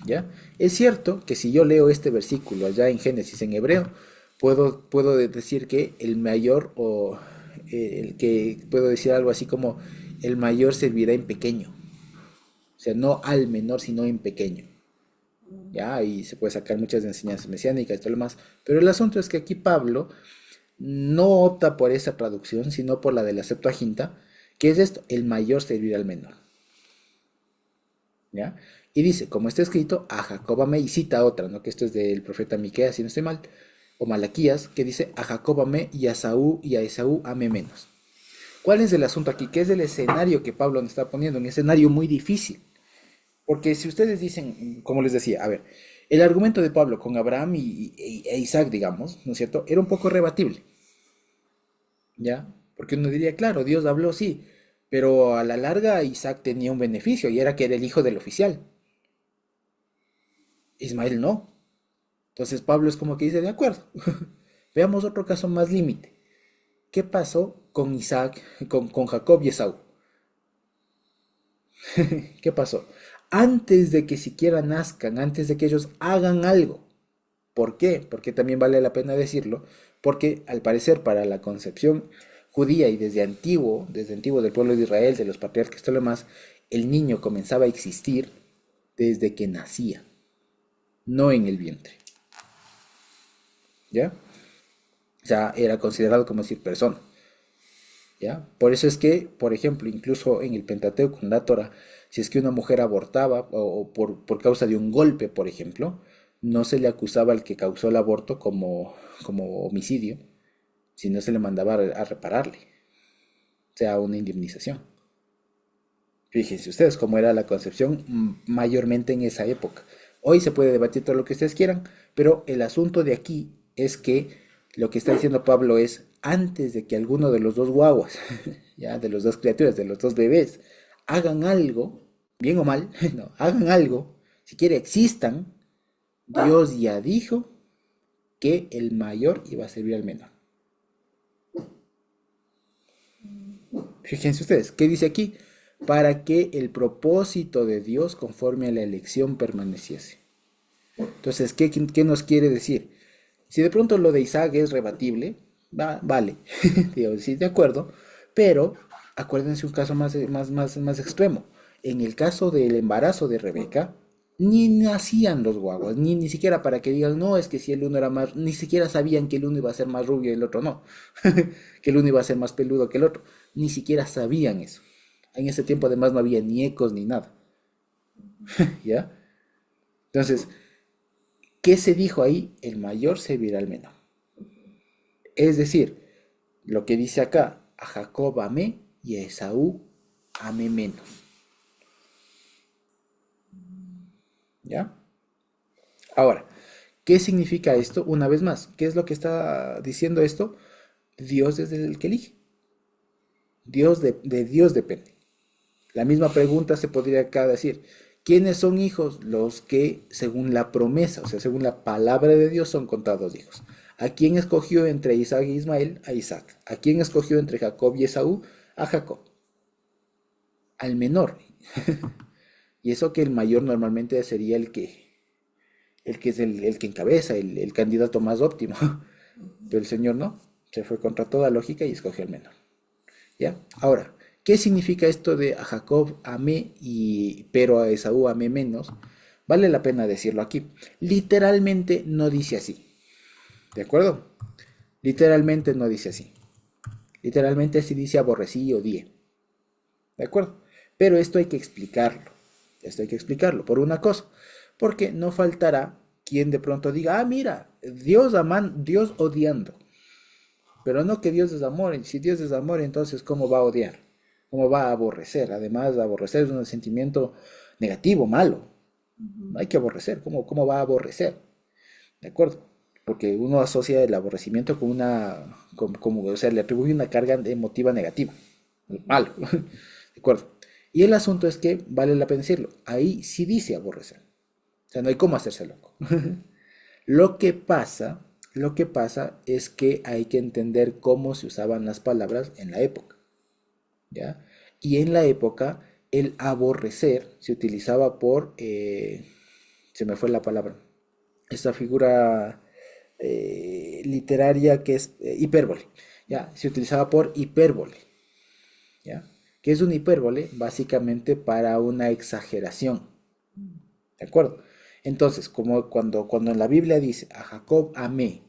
¿Ya? Es cierto que si yo leo este versículo allá en Génesis en hebreo, puedo decir que el mayor o el que puedo decir algo así como el mayor servirá en pequeño. O sea, no al menor, sino en pequeño. ¿Ya? Y se puede sacar muchas enseñanzas mesiánicas y todo lo demás. Pero el asunto es que aquí Pablo no opta por esa traducción, sino por la de la Septuaginta, que es esto, el mayor servirá al menor. ¿Ya? Y dice, como está escrito, a Jacob amé, y cita otra, ¿no? Que esto es del profeta Miqueas, si no estoy mal, o Malaquías, que dice, a Jacob amé y a Esaú amé menos. ¿Cuál es el asunto aquí? ¿Qué es el escenario que Pablo nos está poniendo? Un escenario muy difícil. Porque si ustedes dicen, como les decía, a ver, el argumento de Pablo con Abraham e Isaac, digamos, ¿no es cierto? Era un poco rebatible, ¿ya? Porque uno diría, claro, Dios habló, sí, pero a la larga Isaac tenía un beneficio y era que era el hijo del oficial. Ismael no. Entonces Pablo es como que dice, de acuerdo. Veamos otro caso más límite. ¿Qué pasó con Isaac, con Jacob y Esaú? ¿Qué pasó? Antes de que siquiera nazcan, antes de que ellos hagan algo. ¿Por qué? Porque también vale la pena decirlo, porque al parecer para la concepción judía y desde antiguo del pueblo de Israel, de los patriarcas y todo lo demás, el niño comenzaba a existir desde que nacía, no en el vientre. ¿Ya? O sea, era considerado como decir persona. ¿Ya? Por eso es que, por ejemplo, incluso en el Pentateuco, en la Torah, si es que una mujer abortaba o por causa de un golpe, por ejemplo, no se le acusaba al que causó el aborto como homicidio, sino se le mandaba a repararle, o sea, una indemnización. Fíjense ustedes cómo era la concepción mayormente en esa época. Hoy se puede debatir todo lo que ustedes quieran, pero el asunto de aquí es que lo que está diciendo Pablo es, antes de que alguno de los dos guaguas, ya, de las dos criaturas, de los dos bebés, hagan algo, bien o mal, no, hagan algo, siquiera existan, Dios ya dijo que el mayor iba a servir al menor. Fíjense ustedes, ¿qué dice aquí? Para que el propósito de Dios conforme a la elección permaneciese. Entonces, ¿qué nos quiere decir? Si de pronto lo de Isaac es rebatible, vale, digo, sí, de acuerdo, pero acuérdense un caso más extremo. En el caso del embarazo de Rebeca, ni nacían los guaguas, ni siquiera para que digan, no, es que si el uno era más, ni siquiera sabían que el uno iba a ser más rubio y el otro no, que el uno iba a ser más peludo que el otro, ni siquiera sabían eso. En ese tiempo además no había ni ecos ni nada, ¿ya? Entonces, ¿qué se dijo ahí? El mayor servirá al menor. Es decir, lo que dice acá, a Jacob amé y a Esaú amé menos. ¿Ya? Ahora, ¿qué significa esto? Una vez más, ¿qué es lo que está diciendo esto? Dios es el que elige. De Dios depende. La misma pregunta se podría acá decir, ¿quiénes son hijos? Los que, según la promesa, o sea, según la palabra de Dios, son contados hijos. ¿A quién escogió entre Isaac e Ismael? A Isaac. ¿A quién escogió entre Jacob y Esaú? A Jacob. Al menor. Y eso que el mayor normalmente sería el que es el que encabeza, el candidato más óptimo. Pero el Señor no. Se fue contra toda lógica y escogió al menor. ¿Ya? Ahora, ¿qué significa esto de a Jacob amé pero a Esaú amé menos? Vale la pena decirlo aquí. Literalmente no dice así. ¿De acuerdo? Literalmente no dice así. Literalmente sí dice aborrecí y odié. ¿De acuerdo? Pero esto hay que explicarlo. Esto hay que explicarlo por una cosa. Porque no faltará quien de pronto diga, mira, Dios odiando. Pero no que Dios es amor. Y si Dios es amor, entonces ¿cómo va a odiar? ¿Cómo va a aborrecer? Además, aborrecer es un sentimiento negativo, malo. No hay que aborrecer. ¿Cómo va a aborrecer? ¿De acuerdo? Porque uno asocia el aborrecimiento con o sea, le atribuye una carga emotiva negativa. Malo. ¿De acuerdo? Y el asunto es que, vale la pena decirlo, ahí sí dice aborrecer. O sea, no hay cómo hacerse loco. Lo que pasa es que hay que entender cómo se usaban las palabras en la época, ¿ya? Y en la época El aborrecer se utilizaba por, se me fue la palabra, esta figura literaria que es hipérbole, ¿ya? Se utilizaba por hipérbole, ¿ya? ¿Qué es una hipérbole? Básicamente para una exageración, ¿de acuerdo? Entonces, como cuando en la Biblia dice, a Jacob amé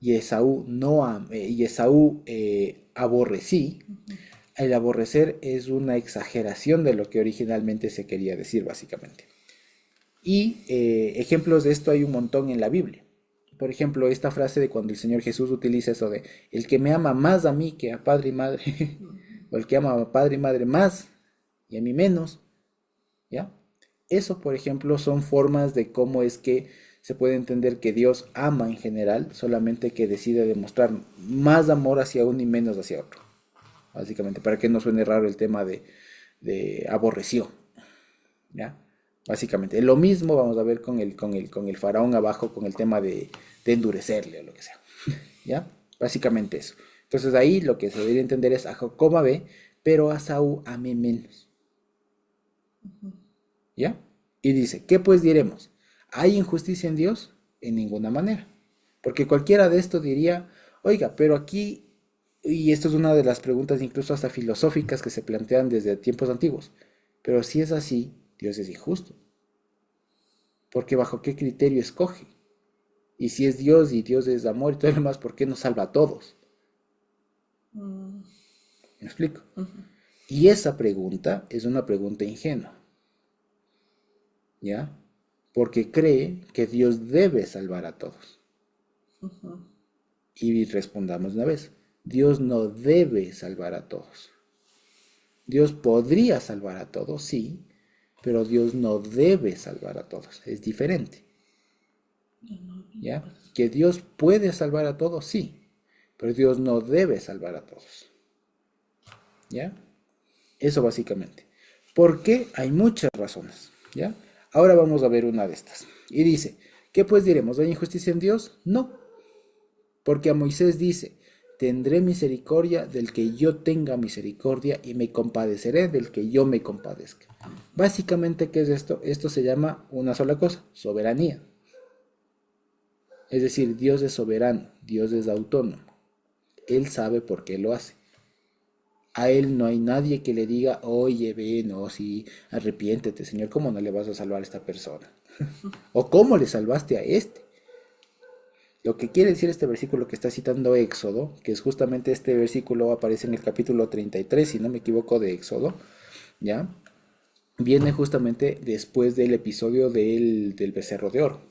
y Esaú no amé, y Esaú aborrecí, el aborrecer es una exageración de lo que originalmente se quería decir, básicamente. Y ejemplos de esto hay un montón en la Biblia. Por ejemplo, esta frase de cuando el Señor Jesús utiliza eso de el que me ama más a mí que a padre y madre, o el que ama a padre y madre más y a mí menos, ¿ya? Eso, por ejemplo, son formas de cómo es que se puede entender que Dios ama en general, solamente que decide demostrar más amor hacia uno y menos hacia otro. Básicamente, para que no suene raro el tema de aborreció, ¿ya? Básicamente, lo mismo vamos a ver con el faraón abajo, con el tema de endurecerle o lo que sea, ¿ya? Básicamente eso. Entonces ahí lo que se debería entender es a Jacob amé, pero a Saúl amé menos, ¿ya? Y dice, ¿qué pues diremos? ¿Hay injusticia en Dios? En ninguna manera. Porque cualquiera de esto diría, oiga, pero aquí, y esto es una de las preguntas incluso hasta filosóficas que se plantean desde tiempos antiguos, pero si es así, Dios es injusto. Porque ¿bajo qué criterio escoge? Y si es Dios y Dios es amor y todo lo demás, ¿por qué no salva a todos? ¿Me explico? Y esa pregunta es una pregunta ingenua, ¿ya? Porque cree que Dios debe salvar a todos. Y respondamos una vez, Dios no debe salvar a todos. Dios podría salvar a todos, sí, pero Dios no debe salvar a todos. Es diferente, ¿ya? Que Dios puede salvar a todos, sí, pero Dios no debe salvar a todos, ¿ya? Eso básicamente. ¿Por qué? Hay muchas razones, ¿ya? Ahora vamos a ver una de estas. Y dice, ¿qué pues diremos? ¿Hay injusticia en Dios? No, porque a Moisés dice, tendré misericordia del que yo tenga misericordia y me compadeceré del que yo me compadezca. Básicamente, ¿qué es esto? Esto se llama una sola cosa, soberanía. Es decir, Dios es soberano, Dios es autónomo. Él sabe por qué lo hace. A él no hay nadie que le diga, oye, ve, no, sí, arrepiéntete, Señor, ¿cómo no le vas a salvar a esta persona? ¿O cómo le salvaste a este? Lo que quiere decir este versículo que está citando Éxodo, que es justamente este versículo, aparece en el capítulo 33, si no me equivoco, de Éxodo, ¿ya? Viene justamente después del episodio del becerro de oro,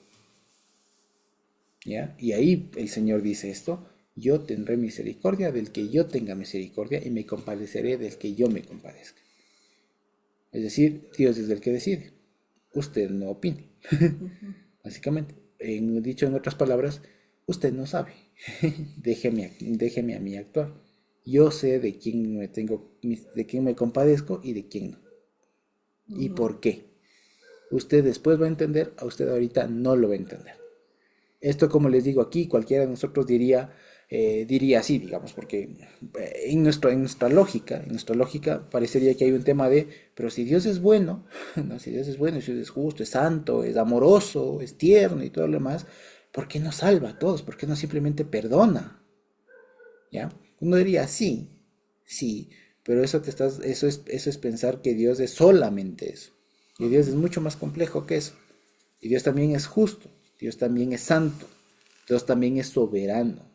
¿ya? Y ahí el Señor dice esto, yo tendré misericordia del que yo tenga misericordia y me compadeceré del que yo me compadezca. Es decir, Dios es el que decide, usted no opine, básicamente. Dicho en otras palabras, usted no sabe, déjeme a mí actuar. Yo sé de quién me compadezco y de quién no. ¿Y por qué? Usted después va a entender, a usted ahorita no lo va a entender. Esto, como les digo aquí, cualquiera de nosotros diría así, digamos, porque en nuestra lógica parecería que hay un tema de, pero si Dios es bueno, no, si Dios es bueno, si Dios es justo, es santo, es amoroso, es tierno y todo lo demás, ¿por qué no salva a todos? ¿Por qué no simplemente perdona? ¿Ya? Uno diría, sí, sí, pero eso es pensar que Dios es solamente eso. Y Dios es mucho más complejo que eso. Y Dios también es justo, Dios también es santo, Dios también es soberano,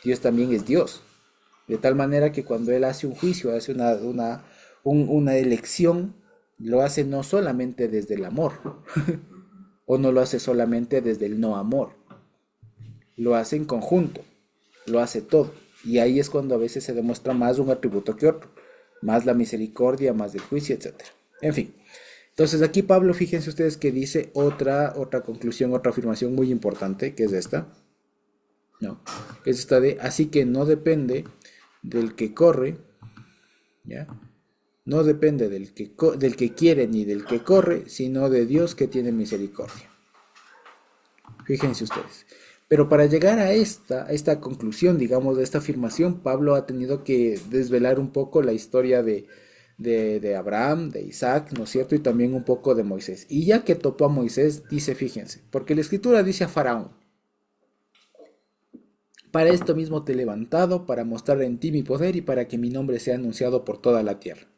Dios también es Dios. De tal manera que cuando Él hace un juicio, hace una elección, lo hace no solamente desde el amor, o no lo hace solamente desde el no amor, lo hace en conjunto, lo hace todo. Y ahí es cuando a veces se demuestra más un atributo que otro, más la misericordia, más el juicio, etcétera. En fin. Entonces aquí Pablo, fíjense ustedes que dice otra conclusión, otra afirmación muy importante, que es esta, ¿no? Que es esta de, así que no depende del que corre, ¿ya? No depende del que quiere ni del que corre, sino de Dios que tiene misericordia. Fíjense ustedes. Pero para llegar a esta conclusión, digamos, de esta afirmación, Pablo ha tenido que desvelar un poco la historia de Abraham, de Isaac, ¿no es cierto? Y también un poco de Moisés. Y ya que topó a Moisés, dice, fíjense, porque la escritura dice a Faraón, para esto mismo te he levantado, para mostrar en ti mi poder y para que mi nombre sea anunciado por toda la tierra.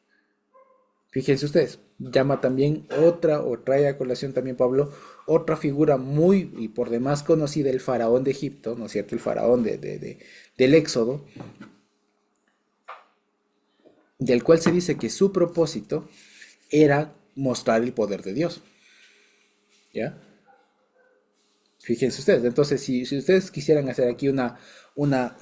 Fíjense ustedes, llama también otra, o trae a colación también Pablo, otra figura muy y por demás conocida, el faraón de Egipto, ¿no es cierto? El faraón del Éxodo, del cual se dice que su propósito era mostrar el poder de Dios, ¿ya? Fíjense ustedes, entonces si ustedes quisieran hacer aquí una, una,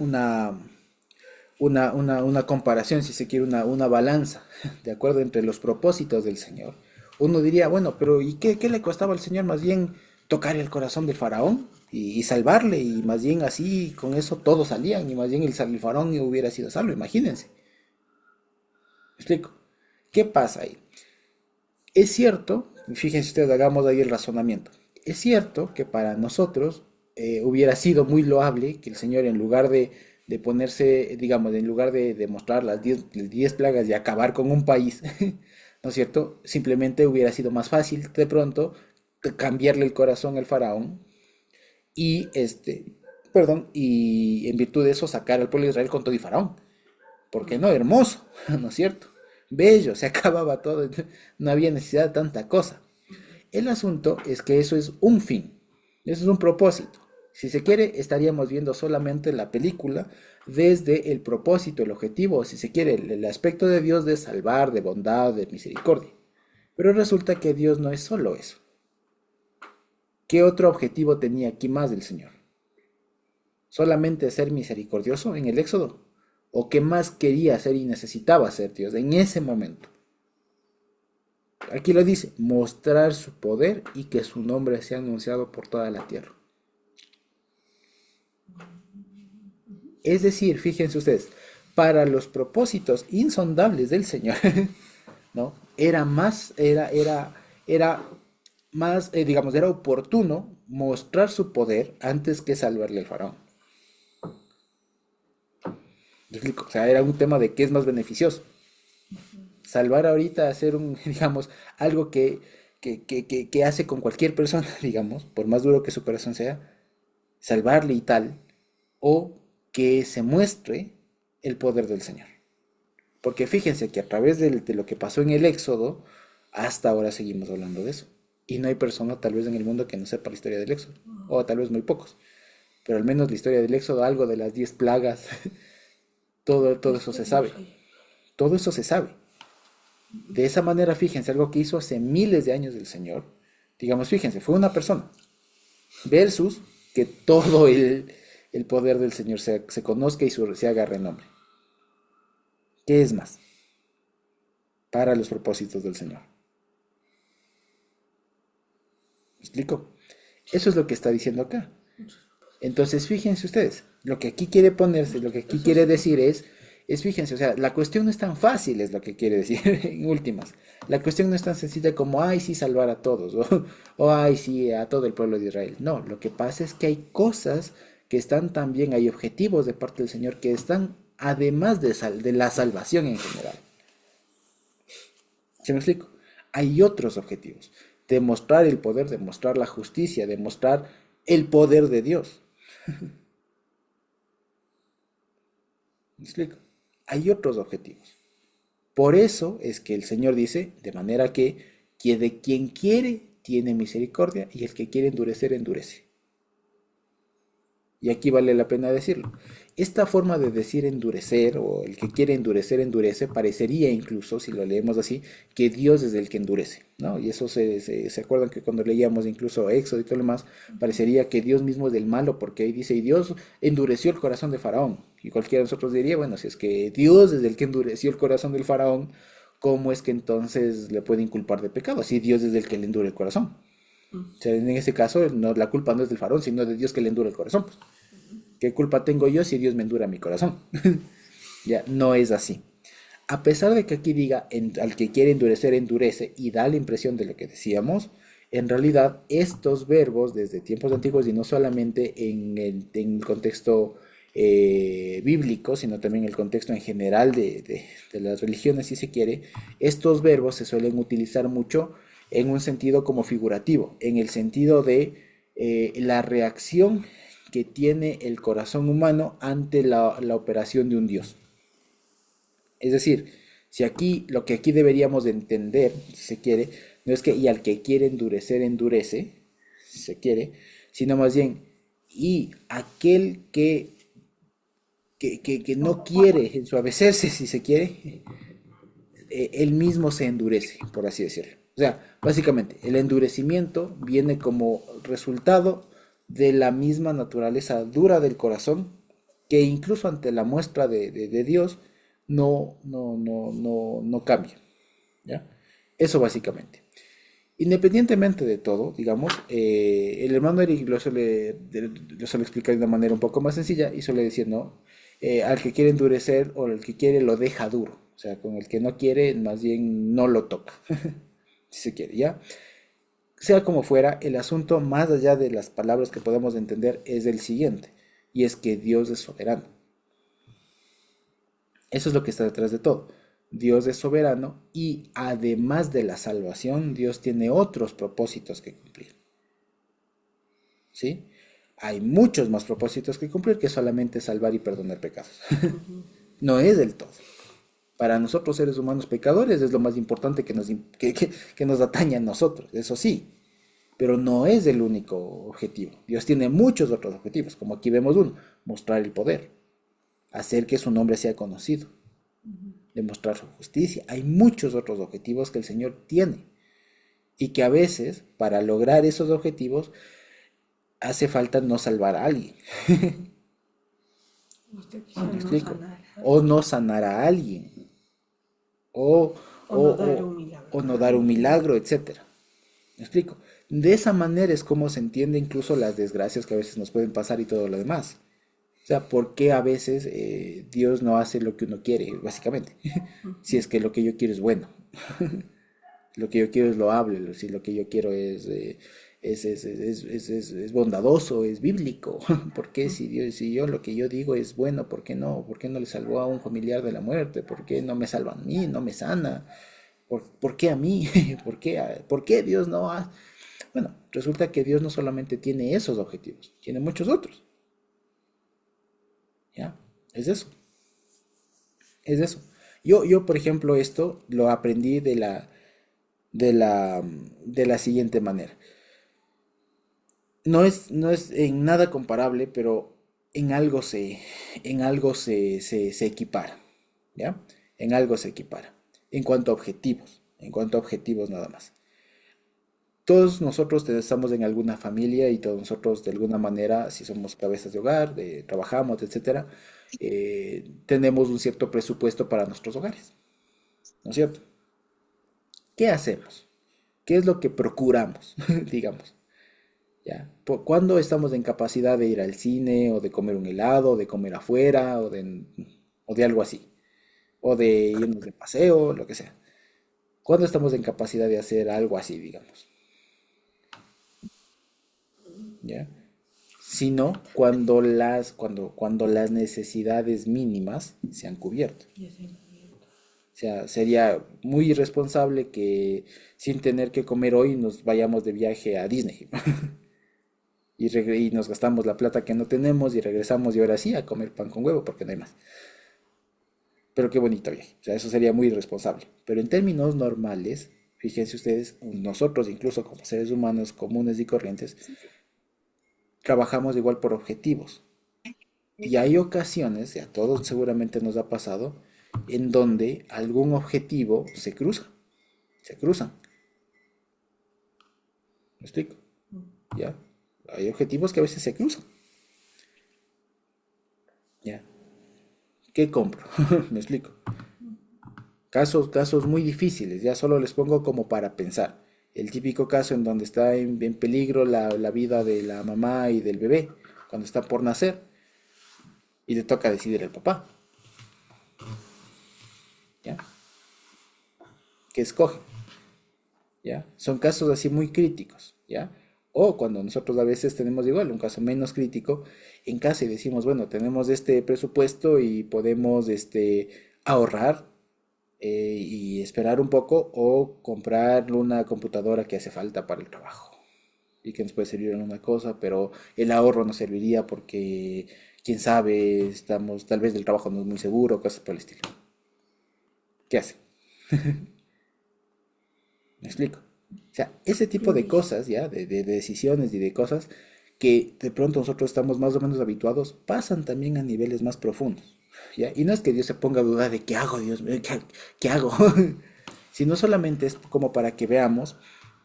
una comparación, si se quiere, una balanza, ¿de acuerdo? Entre los propósitos del Señor. Uno diría, bueno, pero ¿y qué le costaba al Señor más bien tocar el corazón del faraón y salvarle? Y más bien así, con eso todos salían, y más bien el faraón hubiera sido salvo, imagínense. ¿Me explico? ¿Qué pasa ahí? Es cierto, fíjense ustedes, hagamos ahí el razonamiento. Es cierto que para nosotros hubiera sido muy loable que el Señor, en lugar de ponerse, digamos, en lugar de mostrar las 10 plagas y acabar con un país, ¿no es cierto? Simplemente hubiera sido más fácil de pronto cambiarle el corazón al faraón y perdón, y en virtud de eso sacar al pueblo de Israel con todo y faraón. Porque no, hermoso, ¿no es cierto? Bello, se acababa todo, no había necesidad de tanta cosa. El asunto es que eso es un fin, eso es un propósito. Si se quiere, estaríamos viendo solamente la película desde el propósito, el objetivo, o si se quiere, el aspecto de Dios de salvar, de bondad, de misericordia. Pero resulta que Dios no es solo eso. ¿Qué otro objetivo tenía aquí más del Señor? ¿Solamente ser misericordioso en el Éxodo? ¿O qué más quería hacer y necesitaba hacer Dios en ese momento? Aquí lo dice, mostrar su poder y que su nombre sea anunciado por toda la tierra. Es decir, fíjense ustedes, para los propósitos insondables del Señor, ¿no? Era más, digamos, era oportuno mostrar su poder antes que salvarle al faraón. ¿Me explico? O sea, era un tema de qué es más beneficioso. Salvar ahorita, hacer digamos, algo que hace con cualquier persona, digamos, por más duro que su corazón sea, salvarle y tal, o que se muestre el poder del Señor. Porque fíjense que a través de lo que pasó en el Éxodo, hasta ahora seguimos hablando de eso. Y no hay persona tal vez en el mundo que no sepa la historia del Éxodo, o tal vez muy pocos, pero al menos la historia del Éxodo, algo de las 10 plagas, todo eso se sabe. Todo eso se sabe. De esa manera, fíjense, algo que hizo hace miles de años el Señor, digamos, fíjense, fue una persona, versus que todo el poder del Señor se conozca y se haga renombre. ¿Qué es más? Para los propósitos del Señor. ¿Me explico? Eso es lo que está diciendo acá. Entonces, fíjense ustedes, lo que aquí quiere ponerse, lo que aquí quiere decir fíjense, o sea, la cuestión no es tan fácil, es lo que quiere decir en últimas. La cuestión no es tan sencilla como, ay, sí, salvar a todos, o ay, sí, a todo el pueblo de Israel. No, lo que pasa es que hay cosas que están también, hay objetivos de parte del Señor que están además de la salvación en general. ¿Se me explico? Hay otros objetivos. Demostrar el poder, demostrar la justicia, demostrar el poder de Dios. ¿Me explico? Hay otros objetivos. Por eso es que el Señor dice, de manera que de quien quiere tiene misericordia y el que quiere endurecer, endurece. Y aquí vale la pena decirlo. Esta forma de decir endurecer, o el que quiere endurecer, endurece, parecería incluso, si lo leemos así, que Dios es el que endurece, ¿no? Y eso se acuerdan que cuando leíamos incluso Éxodo y todo lo demás, parecería que Dios mismo es del malo, porque ahí dice, y Dios endureció el corazón de Faraón. Y cualquiera de nosotros diría, bueno, si es que Dios es el que endureció el corazón del Faraón, ¿cómo es que entonces le puede inculpar de pecado? Si Dios es el que le endure el corazón. O sea, en ese caso, no, la culpa no es del faraón, sino de Dios que le endura el corazón. Pues. ¿Qué culpa tengo yo si Dios me endura mi corazón? Ya, no es así. A pesar de que aquí diga, al que quiere endurecer, endurece, y da la impresión de lo que decíamos, en realidad estos verbos desde tiempos antiguos, y no solamente en el contexto bíblico, sino también el contexto en general de las religiones, si se quiere, estos verbos se suelen utilizar mucho en un sentido como figurativo, en el sentido de la reacción que tiene el corazón humano ante la operación de un Dios. Es decir, si aquí lo que aquí deberíamos de entender, si se quiere, no es que y al que quiere endurecer, endurece, si se quiere, sino más bien, y aquel que no quiere ensuavecerse, si se quiere, él mismo se endurece, por así decirlo. O sea, básicamente, el endurecimiento viene como resultado de la misma naturaleza dura del corazón, que incluso ante la muestra de Dios no cambia. ¿Ya? Eso básicamente. Independientemente de todo, digamos, el hermano Eric lo suele explicar de una manera un poco más sencilla y suele decir, ¿no? Al que quiere endurecer o al que quiere lo deja duro. O sea, con el que no quiere, más bien no lo toca, si se quiere, ¿ya? Sea como fuera, el asunto, más allá de las palabras que podemos entender, es el siguiente, y es que Dios es soberano. Eso es lo que está detrás de todo. Dios es soberano y además de la salvación, Dios tiene otros propósitos que cumplir. ¿Sí? Hay muchos más propósitos que cumplir que solamente salvar y perdonar pecados. No es del todo. Para nosotros seres humanos pecadores es lo más importante que nos atañe a nosotros, eso sí, pero no es el único objetivo. Dios tiene muchos otros objetivos, como aquí vemos uno, mostrar el poder, hacer que su nombre sea conocido, demostrar su justicia. Hay muchos otros objetivos que el Señor tiene y que a veces, para lograr esos objetivos, hace falta no salvar a alguien. Usted ¿Me quisiera no explico? sanar a O alguien no sanar a alguien, o, o o, no dar o, un milagro o no a dar un alguien. milagro, etcétera. ¿Me explico? De esa manera es como se entiende incluso las desgracias que a veces nos pueden pasar y todo lo demás. O sea, ¿por qué a veces Dios no hace lo que uno quiere, básicamente? Si es que lo que yo quiero es bueno, lo que yo quiero es loable, si lo que yo quiero es bondadoso, es bíblico. ¿Por qué si Dios, si yo lo que yo digo es bueno, ¿por qué no? ¿Por qué no le salvó a un familiar de la muerte? ¿Por qué no me salva a mí, no me sana? ¿Por qué a mí? ¿Por qué Dios no ha...? Bueno, resulta que Dios no solamente tiene esos objetivos, tiene muchos otros. ¿Ya? Es eso, es eso. Yo, por ejemplo, esto lo aprendí de la siguiente manera. No es en nada comparable, pero en algo se equipara. ¿Ya? En algo se equipara. En cuanto a objetivos nada más. Todos nosotros estamos en alguna familia y todos nosotros de alguna manera, si somos cabezas de hogar, trabajamos, etcétera, tenemos un cierto presupuesto para nuestros hogares, ¿no es cierto? ¿Qué hacemos? ¿Qué es lo que procuramos, digamos? ¿Ya? ¿Cuándo estamos en capacidad de ir al cine o de comer un helado, de comer afuera o de algo así? O de irnos de paseo, lo que sea. ¿Cuándo estamos en capacidad de hacer algo así, digamos? ¿Ya? Sino cuando las necesidades mínimas se han cubierto. Y así, O sea, sería muy irresponsable que sin tener que comer hoy nos vayamos de viaje a Disney y nos gastamos la plata que no tenemos y regresamos y ahora sí a comer pan con huevo porque no hay más. Pero qué bonito viaje. O sea, eso sería muy irresponsable. Pero en términos normales, fíjense ustedes, nosotros incluso como seres humanos comunes y corrientes, trabajamos igual por objetivos. Y hay ocasiones, y a todos seguramente nos ha pasado, en donde algún objetivo se cruzan. ¿Me explico? ¿Ya? Hay objetivos que a veces se cruzan. ¿Ya? ¿Qué compro? ¿Me explico? Casos muy difíciles, ya solo les pongo como para pensar. El típico caso en donde está en peligro la vida de la mamá y del bebé, cuando está por nacer, y le toca decidir al papá. ¿Ya? ¿Qué escoge? ¿Ya? Son casos así muy críticos, ¿ya? O cuando nosotros a veces tenemos igual un caso menos crítico en casa y decimos, bueno, tenemos este presupuesto y podemos ahorrar y esperar un poco o comprar una computadora que hace falta para el trabajo y que nos puede servir en una cosa, pero el ahorro nos serviría porque, quién sabe, estamos, tal vez del trabajo no es muy seguro, cosas por el estilo. ¿Qué hace? ¿Me explico? O sea, ese tipo de Sí, cosas, ¿ya? De decisiones y de cosas que de pronto nosotros estamos más o menos habituados, pasan también a niveles más profundos, ¿ya? Y no es que Dios se ponga a dudar de qué hago, Dios mío, qué hago, sino solamente es como para que veamos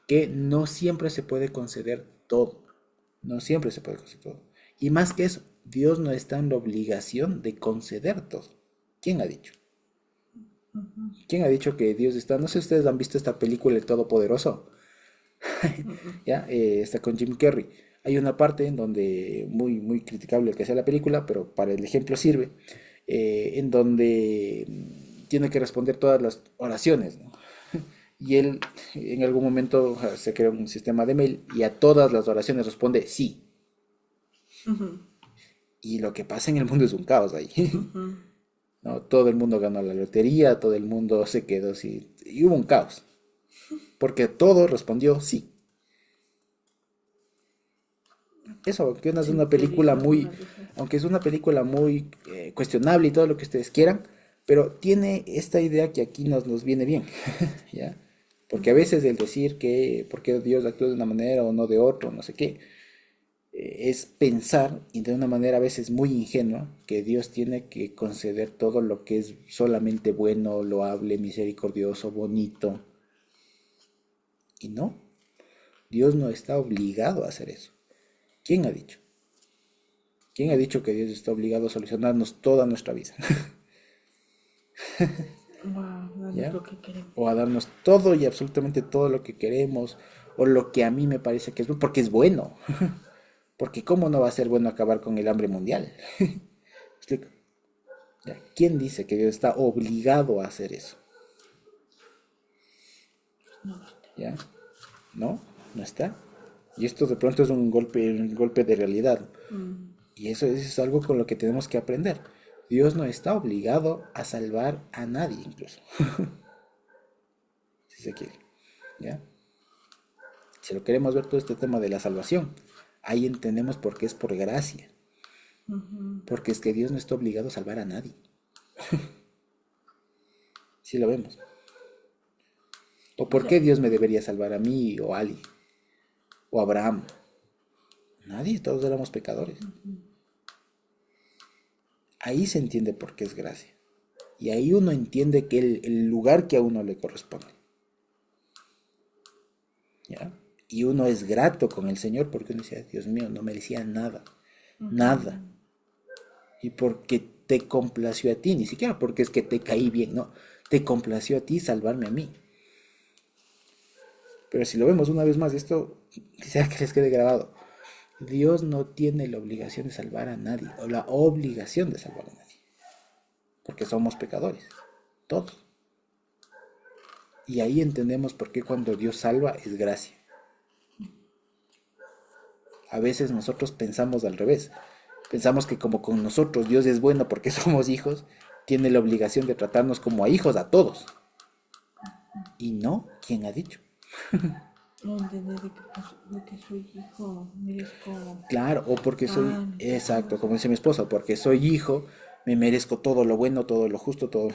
que no siempre se puede conceder todo, no siempre se puede conceder todo. Y más que eso, Dios no está en la obligación de conceder todo. ¿Quién ha dicho? ¿Quién ha dicho que Dios está? No sé si ustedes han visto esta película El Todopoderoso. ¿Ya? Está con Jim Carrey. Hay una parte en donde, muy criticable el que sea la película, pero para el ejemplo sirve, en donde tiene que responder todas las oraciones, ¿no? Y él en algún momento se crea un sistema de mail y a todas las oraciones responde sí. Y lo que pasa en el mundo es un caos ahí. ¿No? Todo el mundo ganó la lotería, todo el mundo se quedó así. Y hubo un caos. Porque todo respondió sí. Eso, aunque es una película sinceridad, muy, una de esas. aunque es una película muy cuestionable y todo lo que ustedes quieran, pero tiene esta idea que aquí nos viene bien, ¿ya? Porque a veces el decir que por qué Dios actúa de una manera o no de otra, no sé qué, es pensar, y de una manera a veces muy ingenua, que Dios tiene que conceder todo lo que es solamente bueno, loable, misericordioso, bonito, y no, Dios no está obligado a hacer eso. ¿Quién ha dicho? ¿Quién ha dicho que Dios está obligado a solucionarnos toda nuestra vida? Wow, darnos ¿Ya? lo que queremos. O a darnos todo y absolutamente todo lo que queremos, o lo que a mí me parece que es bueno, porque es bueno. Porque ¿cómo no va a ser bueno acabar con el hambre mundial? ¿Me explico? ¿Ya? ¿Quién dice que Dios está obligado a hacer eso? No lo está. ¿Ya? ¿No? ¿No está? Y esto de pronto es un golpe de realidad. Y eso es algo con lo que tenemos que aprender. Dios no está obligado a salvar a nadie incluso, si se quiere. ¿Ya? Si lo queremos ver todo este tema de la salvación, ahí entendemos por qué es por gracia. Porque es que Dios no está obligado a salvar a nadie. Si lo vemos. ¿O por qué Ya. Dios me debería salvar a mí o a Ali o a Abraham? Nadie, todos éramos pecadores. Ahí se entiende por qué es gracia. Y ahí uno entiende que el lugar que a uno le corresponde. ¿Ya? Y uno es grato con el Señor porque uno dice, Dios mío, no merecía nada. Nada. Y porque te complació a ti, ni siquiera porque es que te caí bien, no. Te complació a ti salvarme a mí. Pero si lo vemos una vez más, esto quisiera que les quede grabado. Dios no tiene la obligación de salvar a nadie, o la obligación de salvar a nadie, porque somos pecadores, todos. Y ahí entendemos por qué cuando Dios salva es gracia. A veces nosotros pensamos al revés. Pensamos que como con nosotros Dios es bueno porque somos hijos, tiene la obligación de tratarnos como a hijos a todos. Y no, ¿quién ha dicho? No entender de que, de que soy hijo, merezco Claro, o porque soy, tanto, exacto, cosas. como dice mi esposa, porque soy hijo, me merezco todo lo bueno, todo lo justo, todo.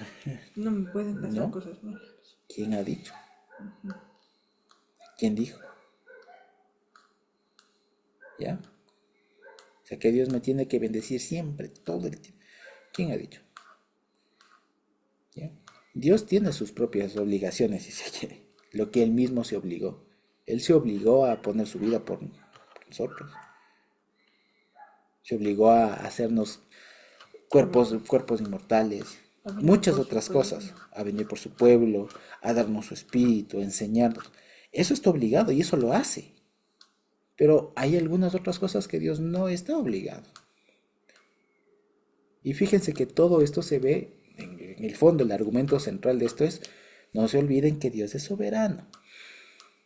No me pueden pasar No, cosas malas. ¿quién ha dicho? ¿Quién dijo? ¿Ya? O sea que Dios me tiene que bendecir siempre, todo el tiempo. ¿Quién ha dicho? ¿Ya? Dios tiene sus propias obligaciones, si se quiere, lo que Él mismo se obligó. Él se obligó a poner su vida por nosotros. Se obligó a hacernos Wow. cuerpos inmortales, A venir muchas por su otras pueblo. cosas, a venir por su pueblo, a darnos su espíritu, a enseñarnos. Eso está obligado y eso lo hace. Pero hay algunas otras cosas que Dios no está obligado. Y fíjense que todo esto se ve, en el fondo, el argumento central de esto es, no se olviden que Dios es soberano.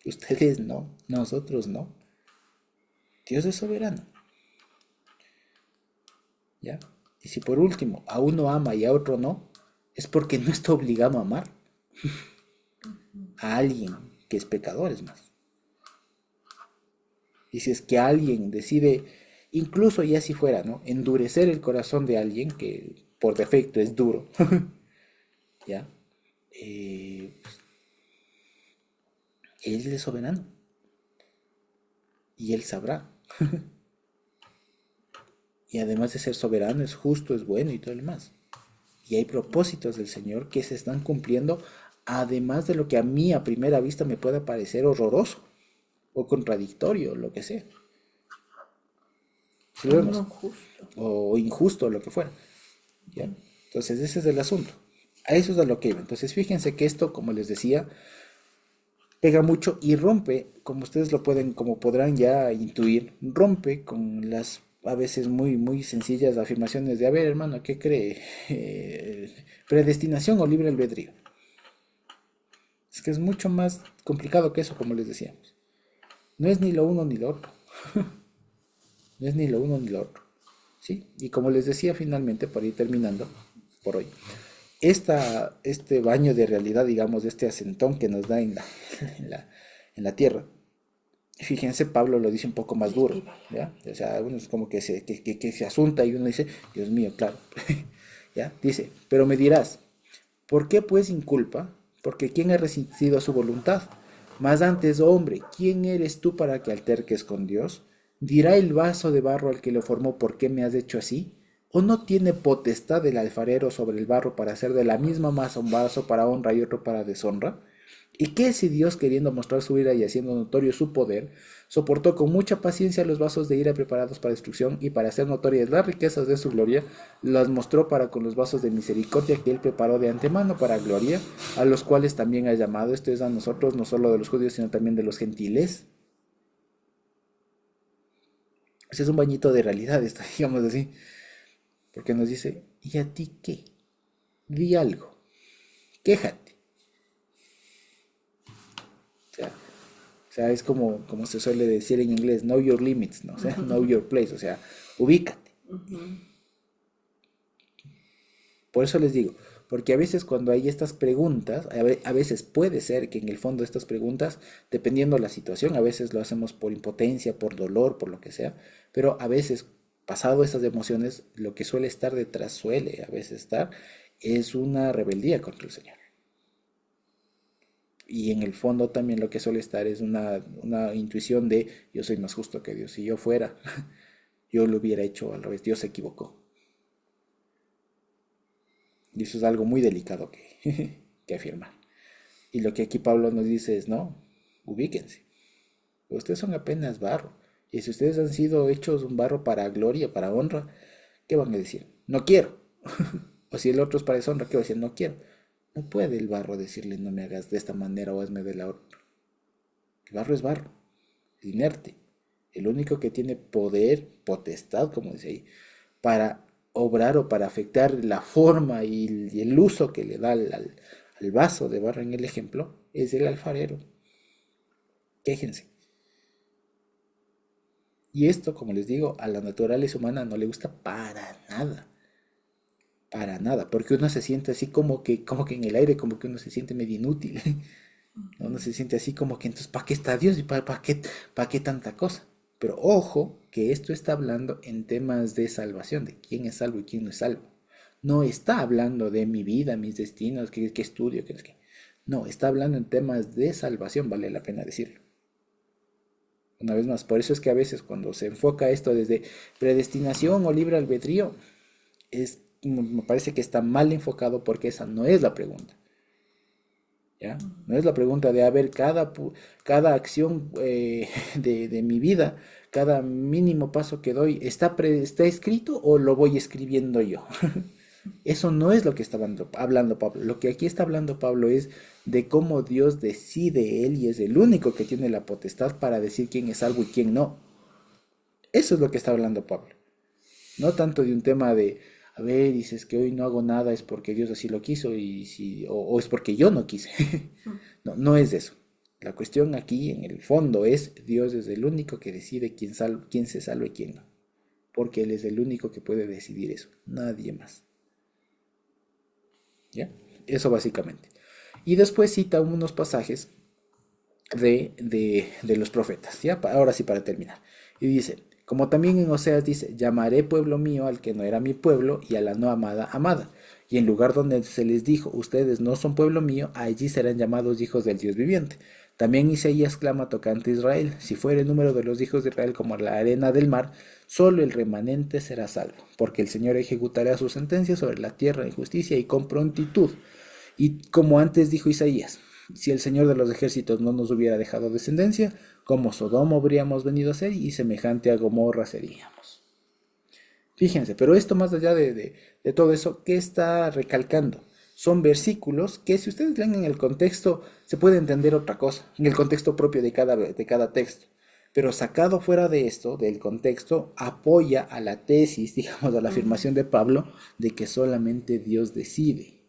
Ustedes no, nosotros no. Dios es soberano, ¿ya? Y si por último a uno ama y a otro no, es porque no está obligado a amar a alguien que es pecador, es más. Y si es que alguien decide, incluso ya si fuera, ¿no? Endurecer el corazón de alguien que por defecto es duro, ¿ya? Pues, él es soberano y él sabrá. Y además de ser soberano, es justo, es bueno y todo lo demás. Y hay propósitos del Señor que se están cumpliendo, además de lo que a mí a primera vista me pueda parecer horroroso o contradictorio, lo que sea. Si lo O vemos, no justo. o injusto, lo que fuera. ¿Ya? Entonces, ese es el asunto. A eso es a lo que iba. Entonces, fíjense que esto, como les decía, pega mucho y rompe, como ustedes lo pueden, como podrán ya intuir, rompe con las a veces muy, muy sencillas afirmaciones de, a ver, hermano, ¿qué cree? ¿Predestinación o libre albedrío? Es que es mucho más complicado que eso, como les decíamos. No es ni lo uno ni lo otro. No es ni lo uno ni lo otro. ¿Sí? Y como les decía finalmente, para ir terminando por hoy, este baño de realidad, digamos, de este asentón que nos da en la, en la tierra, fíjense, Pablo lo dice un poco más duro, ¿ya? O sea, uno es como que que se asunta y uno dice, Dios mío, claro, ¿ya? Dice, pero me dirás, ¿por qué pues inculpa? Porque ¿quién ha resistido a su voluntad? Más antes, oh hombre, ¿quién eres tú para que alterques con Dios? ¿Dirá el vaso de barro al que lo formó, ¿por qué me has hecho así? ¿O no tiene potestad el alfarero sobre el barro para hacer de la misma masa un vaso para honra y otro para deshonra? ¿Y qué si Dios, queriendo mostrar su ira y haciendo notorio su poder, soportó con mucha paciencia los vasos de ira preparados para destrucción y para hacer notorias las riquezas de su gloria, las mostró para con los vasos de misericordia que él preparó de antemano para gloria, a los cuales también ha llamado, esto es a nosotros, no solo de los judíos, sino también de los gentiles? Ese es un bañito de realidad, esto, digamos así, porque nos dice, ¿y a ti qué? Di algo, quéjate. O sea, es como se suele decir en inglés, know your limits, ¿no? O sea, know your place, o sea, ubícate. Por eso les digo, porque a veces cuando hay estas preguntas, a veces puede ser que en el fondo estas preguntas, dependiendo de la situación, a veces lo hacemos por impotencia, por dolor, por lo que sea, pero a veces, pasado estas emociones, lo que suele estar detrás, suele a veces estar, es una rebeldía contra el Señor. Y en el fondo también lo que suele estar es una intuición de yo soy más justo que Dios. Si yo fuera, yo lo hubiera hecho al revés. Dios se equivocó. Y eso es algo muy delicado que afirmar. Y lo que aquí Pablo nos dice es, no, ubíquense. Ustedes son apenas barro. Y si ustedes han sido hechos un barro para gloria, para honra, ¿qué van a decir? No quiero. O si el otro es para deshonra, ¿qué va a decir? No quiero. No puede el barro decirle no me hagas de esta manera o hazme de la otra. El barro es barro, inerte. El único que tiene poder, potestad, como dice ahí, para obrar o para afectar la forma y el uso que le da al vaso de barro en el ejemplo, es el alfarero. Quéjense. Y esto, como les digo, a la naturaleza humana no le gusta para nada. Para nada, porque uno se siente así como que en el aire, como que uno se siente medio inútil. Uno se siente así como que entonces, ¿para qué está Dios y para qué tanta cosa? Pero ojo, que esto está hablando en temas de salvación, de quién es salvo y quién no es salvo. No está hablando de mi vida, mis destinos, qué estudio, qué es qué. No, está hablando en temas de salvación, vale la pena decirlo. Una vez más, por eso es que a veces cuando se enfoca esto desde predestinación o libre albedrío, me parece que está mal enfocado porque esa no es la pregunta. ¿Ya? No es la pregunta de, a ver, cada acción de mi vida, cada mínimo paso que doy, ¿está escrito o lo voy escribiendo yo? Eso no es lo que está hablando Pablo. Lo que aquí está hablando Pablo es de cómo Dios decide él y es el único que tiene la potestad para decir quién es salvo y quién no. Eso es lo que está hablando Pablo. No tanto de un tema de, a ver, dices que hoy no hago nada es porque Dios así lo quiso o es porque yo no quise. No, no es eso. La cuestión aquí en el fondo es Dios es el único que decide quién se salva y quién no. Porque Él es el único que puede decidir eso, nadie más. ¿Ya? Eso básicamente. Y después cita unos pasajes de los profetas, ¿ya? Ahora sí para terminar. Y dice, como también en Oseas dice, llamaré pueblo mío al que no era mi pueblo y a la no amada amada. Y en lugar donde se les dijo, ustedes no son pueblo mío, allí serán llamados hijos del Dios viviente. También Isaías clama tocante a Israel, si fuera el número de los hijos de Israel como la arena del mar, solo el remanente será salvo, porque el Señor ejecutará su sentencia sobre la tierra en justicia y con prontitud. Y como antes dijo Isaías, si el Señor de los ejércitos no nos hubiera dejado descendencia, como Sodoma habríamos venido a ser y semejante a Gomorra seríamos. Fíjense, pero esto más allá de todo eso, ¿qué está recalcando? Son versículos que si ustedes leen en el contexto se puede entender otra cosa, en el contexto propio de cada texto. Pero sacado fuera de esto, del contexto, apoya a la tesis, digamos, a la afirmación de Pablo de que solamente Dios decide.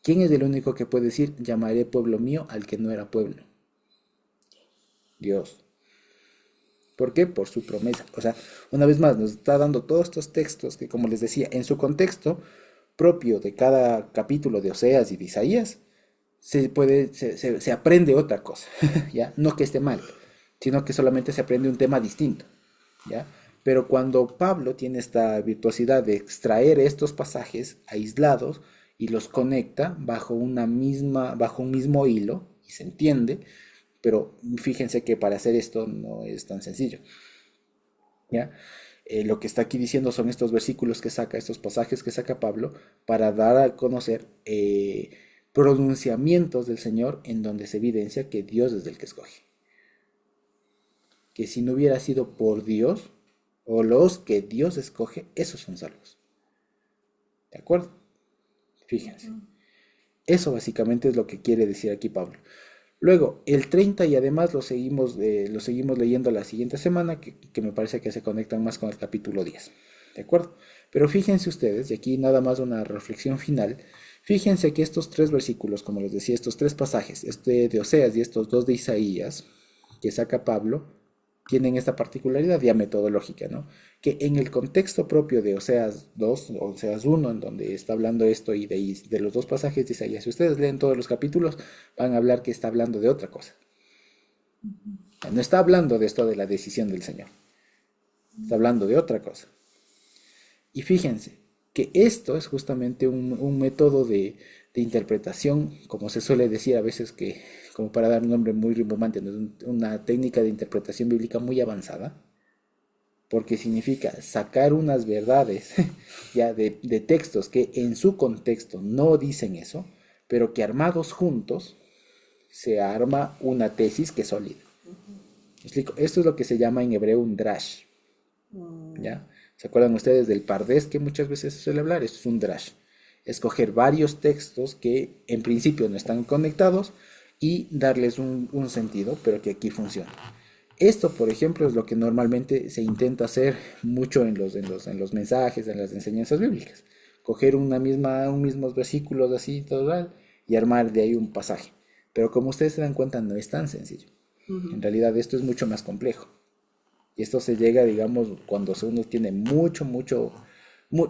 ¿Quién es el único que puede decir, llamaré pueblo mío al que no era pueblo? Dios. ¿Por qué? Por su promesa. O sea, una vez más, nos está dando todos estos textos que, como les decía, en su contexto propio de cada capítulo de Oseas y de Isaías, se aprende otra cosa, ¿ya? No que esté mal, sino que solamente se aprende un tema distinto, ¿ya? Pero cuando Pablo tiene esta virtuosidad de extraer estos pasajes aislados y los conecta bajo un mismo hilo, y se entiende, pero fíjense que para hacer esto no es tan sencillo, ¿ya? Lo que está aquí diciendo son estos versículos que saca, estos pasajes que saca Pablo, para dar a conocer pronunciamientos del Señor en donde se evidencia que Dios es el que escoge. Que si no hubiera sido por Dios, o los que Dios escoge, esos son salvos. ¿De acuerdo? Fíjense. Eso básicamente es lo que quiere decir aquí Pablo. Luego, el 30 y además lo seguimos leyendo la siguiente semana, que me parece que se conectan más con el capítulo 10. ¿De acuerdo? Pero fíjense ustedes, y aquí nada más una reflexión final, fíjense que estos tres versículos, como les decía, estos tres pasajes, este de Oseas y estos dos de Isaías, que saca Pablo, tienen esta particularidad ya metodológica, ¿no? Que en el contexto propio de Oseas 2 o Oseas 1, en donde está hablando esto y de los dos pasajes de Isaías, si ustedes leen todos los capítulos, van a hablar que está hablando de otra cosa. No está hablando de esto de la decisión del Señor, está hablando de otra cosa. Y fíjense que esto es justamente un método de interpretación, como se suele decir a veces que, como para dar un nombre muy rimbombante, ¿no? Una técnica de interpretación bíblica muy avanzada, porque significa sacar unas verdades ya de textos que en su contexto no dicen eso, pero que armados juntos se arma una tesis que es sólida. ¿Me explico? Esto es lo que se llama en hebreo un drash, ¿ya? ¿Se acuerdan ustedes del pardés que muchas veces se suele hablar? Esto es un drash. Escoger varios textos que en principio no están conectados y darles un sentido, pero que aquí funciona. Esto, por ejemplo, es lo que normalmente se intenta hacer mucho en los mensajes, en las enseñanzas bíblicas. Coger un mismos versículos así, todo, y armar de ahí un pasaje. Pero como ustedes se dan cuenta, no es tan sencillo. En realidad esto es mucho más complejo. Y esto se llega, digamos, cuando uno tiene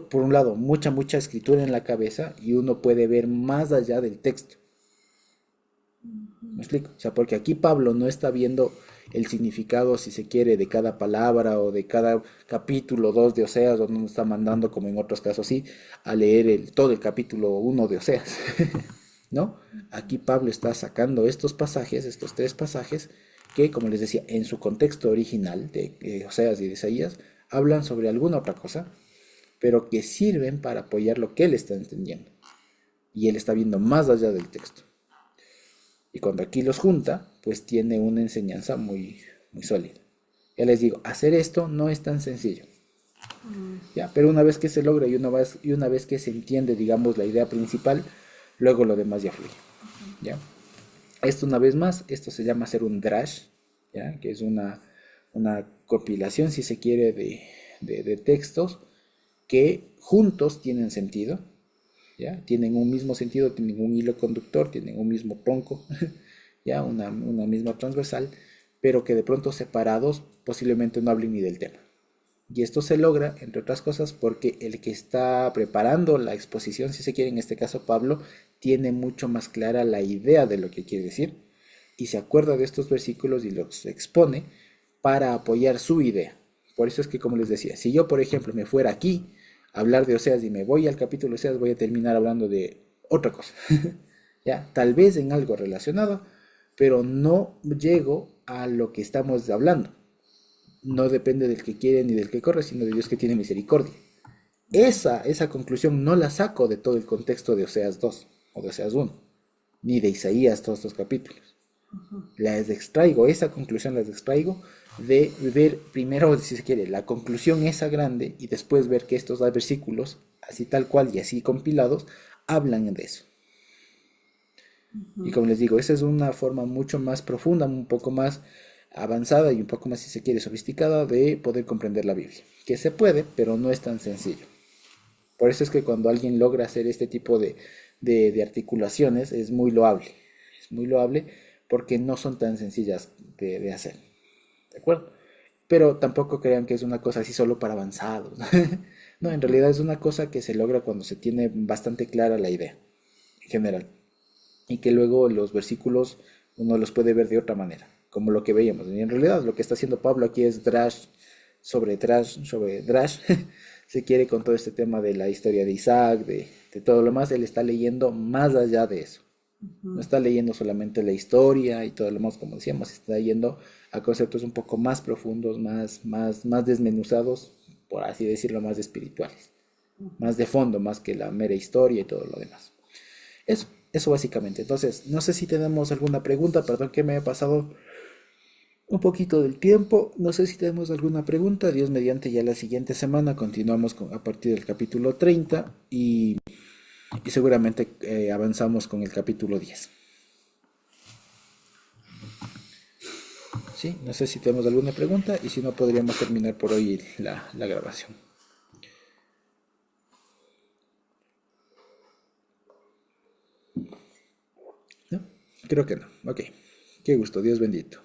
por un lado, mucha escritura en la cabeza y uno puede ver más allá del texto. ¿Me explico? O sea, porque aquí Pablo no está viendo el significado, si se quiere, de cada palabra o de cada capítulo 2 de Oseas, o no está mandando, como en otros casos, sí, a leer todo el capítulo 1 de Oseas. ¿No? Aquí Pablo está sacando estos pasajes, estos tres pasajes, que, como les decía, en su contexto original de Oseas y de Isaías, hablan sobre alguna otra cosa, pero que sirven para apoyar lo que él está entendiendo. Y él está viendo más allá del texto. Y cuando aquí los junta, pues tiene una enseñanza muy, muy sólida. Ya les digo, hacer esto no es tan sencillo. ¿Ya? Pero una vez que se logra y una vez que se entiende, digamos, la idea principal, luego lo demás ya fluye. ¿Ya? Esto una vez más, esto se llama hacer un drash, ¿ya? Que es una compilación, si se quiere, de textos que juntos tienen sentido, ¿ya? Tienen un mismo sentido, tienen un hilo conductor, tienen un mismo tronco, ya una misma transversal, pero que de pronto separados posiblemente no hablen ni del tema. Y esto se logra, entre otras cosas, porque el que está preparando la exposición, si se quiere, en este caso Pablo, tiene mucho más clara la idea de lo que quiere decir y se acuerda de estos versículos y los expone para apoyar su idea. Por eso es que, como les decía, si yo, por ejemplo, me fuera aquí a hablar de Oseas y me voy al capítulo de Oseas, voy a terminar hablando de otra cosa. ¿Ya? Tal vez en algo relacionado, pero no llego a lo que estamos hablando. No depende del que quiere ni del que corre, sino de Dios que tiene misericordia. Esa conclusión no la saco de todo el contexto de Oseas 2 o de Oseas 1, ni de Isaías, todos estos capítulos. Las extraigo, esa conclusión las extraigo de ver primero, si se quiere, la conclusión esa grande y después ver que estos versículos, así tal cual y así compilados, hablan de eso. Y como les digo, esa es una forma mucho más profunda, un poco más avanzada y un poco más, si se quiere, sofisticada de poder comprender la Biblia. Que se puede, pero no es tan sencillo. Por eso es que cuando alguien logra hacer este tipo de articulaciones es muy loable. Es muy loable porque no son tan sencillas de hacer. ¿De acuerdo? Pero tampoco crean que es una cosa así solo para avanzados. No, en realidad es una cosa que se logra cuando se tiene bastante clara la idea en general. Y que luego los versículos uno los puede ver de otra manera, como lo que veíamos. Y en realidad lo que está haciendo Pablo aquí es drash sobre drash. Se quiere con todo este tema de la historia de Isaac, de todo lo más, él está leyendo más allá de eso. No está leyendo solamente la historia y todo lo más, como decíamos, está yendo a conceptos un poco más profundos, más desmenuzados, por así decirlo, más espirituales, más de fondo, más que la mera historia y todo lo demás. Eso básicamente. Entonces, no sé si tenemos alguna pregunta, perdón que me he pasado un poquito del tiempo. No sé si tenemos alguna pregunta. Dios mediante, ya la siguiente semana continuamos a partir del capítulo 30 y seguramente avanzamos con el capítulo 10. ¿Sí? No sé si tenemos alguna pregunta y si no podríamos terminar por hoy la grabación. ¿No? Creo que no. Ok. Qué gusto. Dios bendito.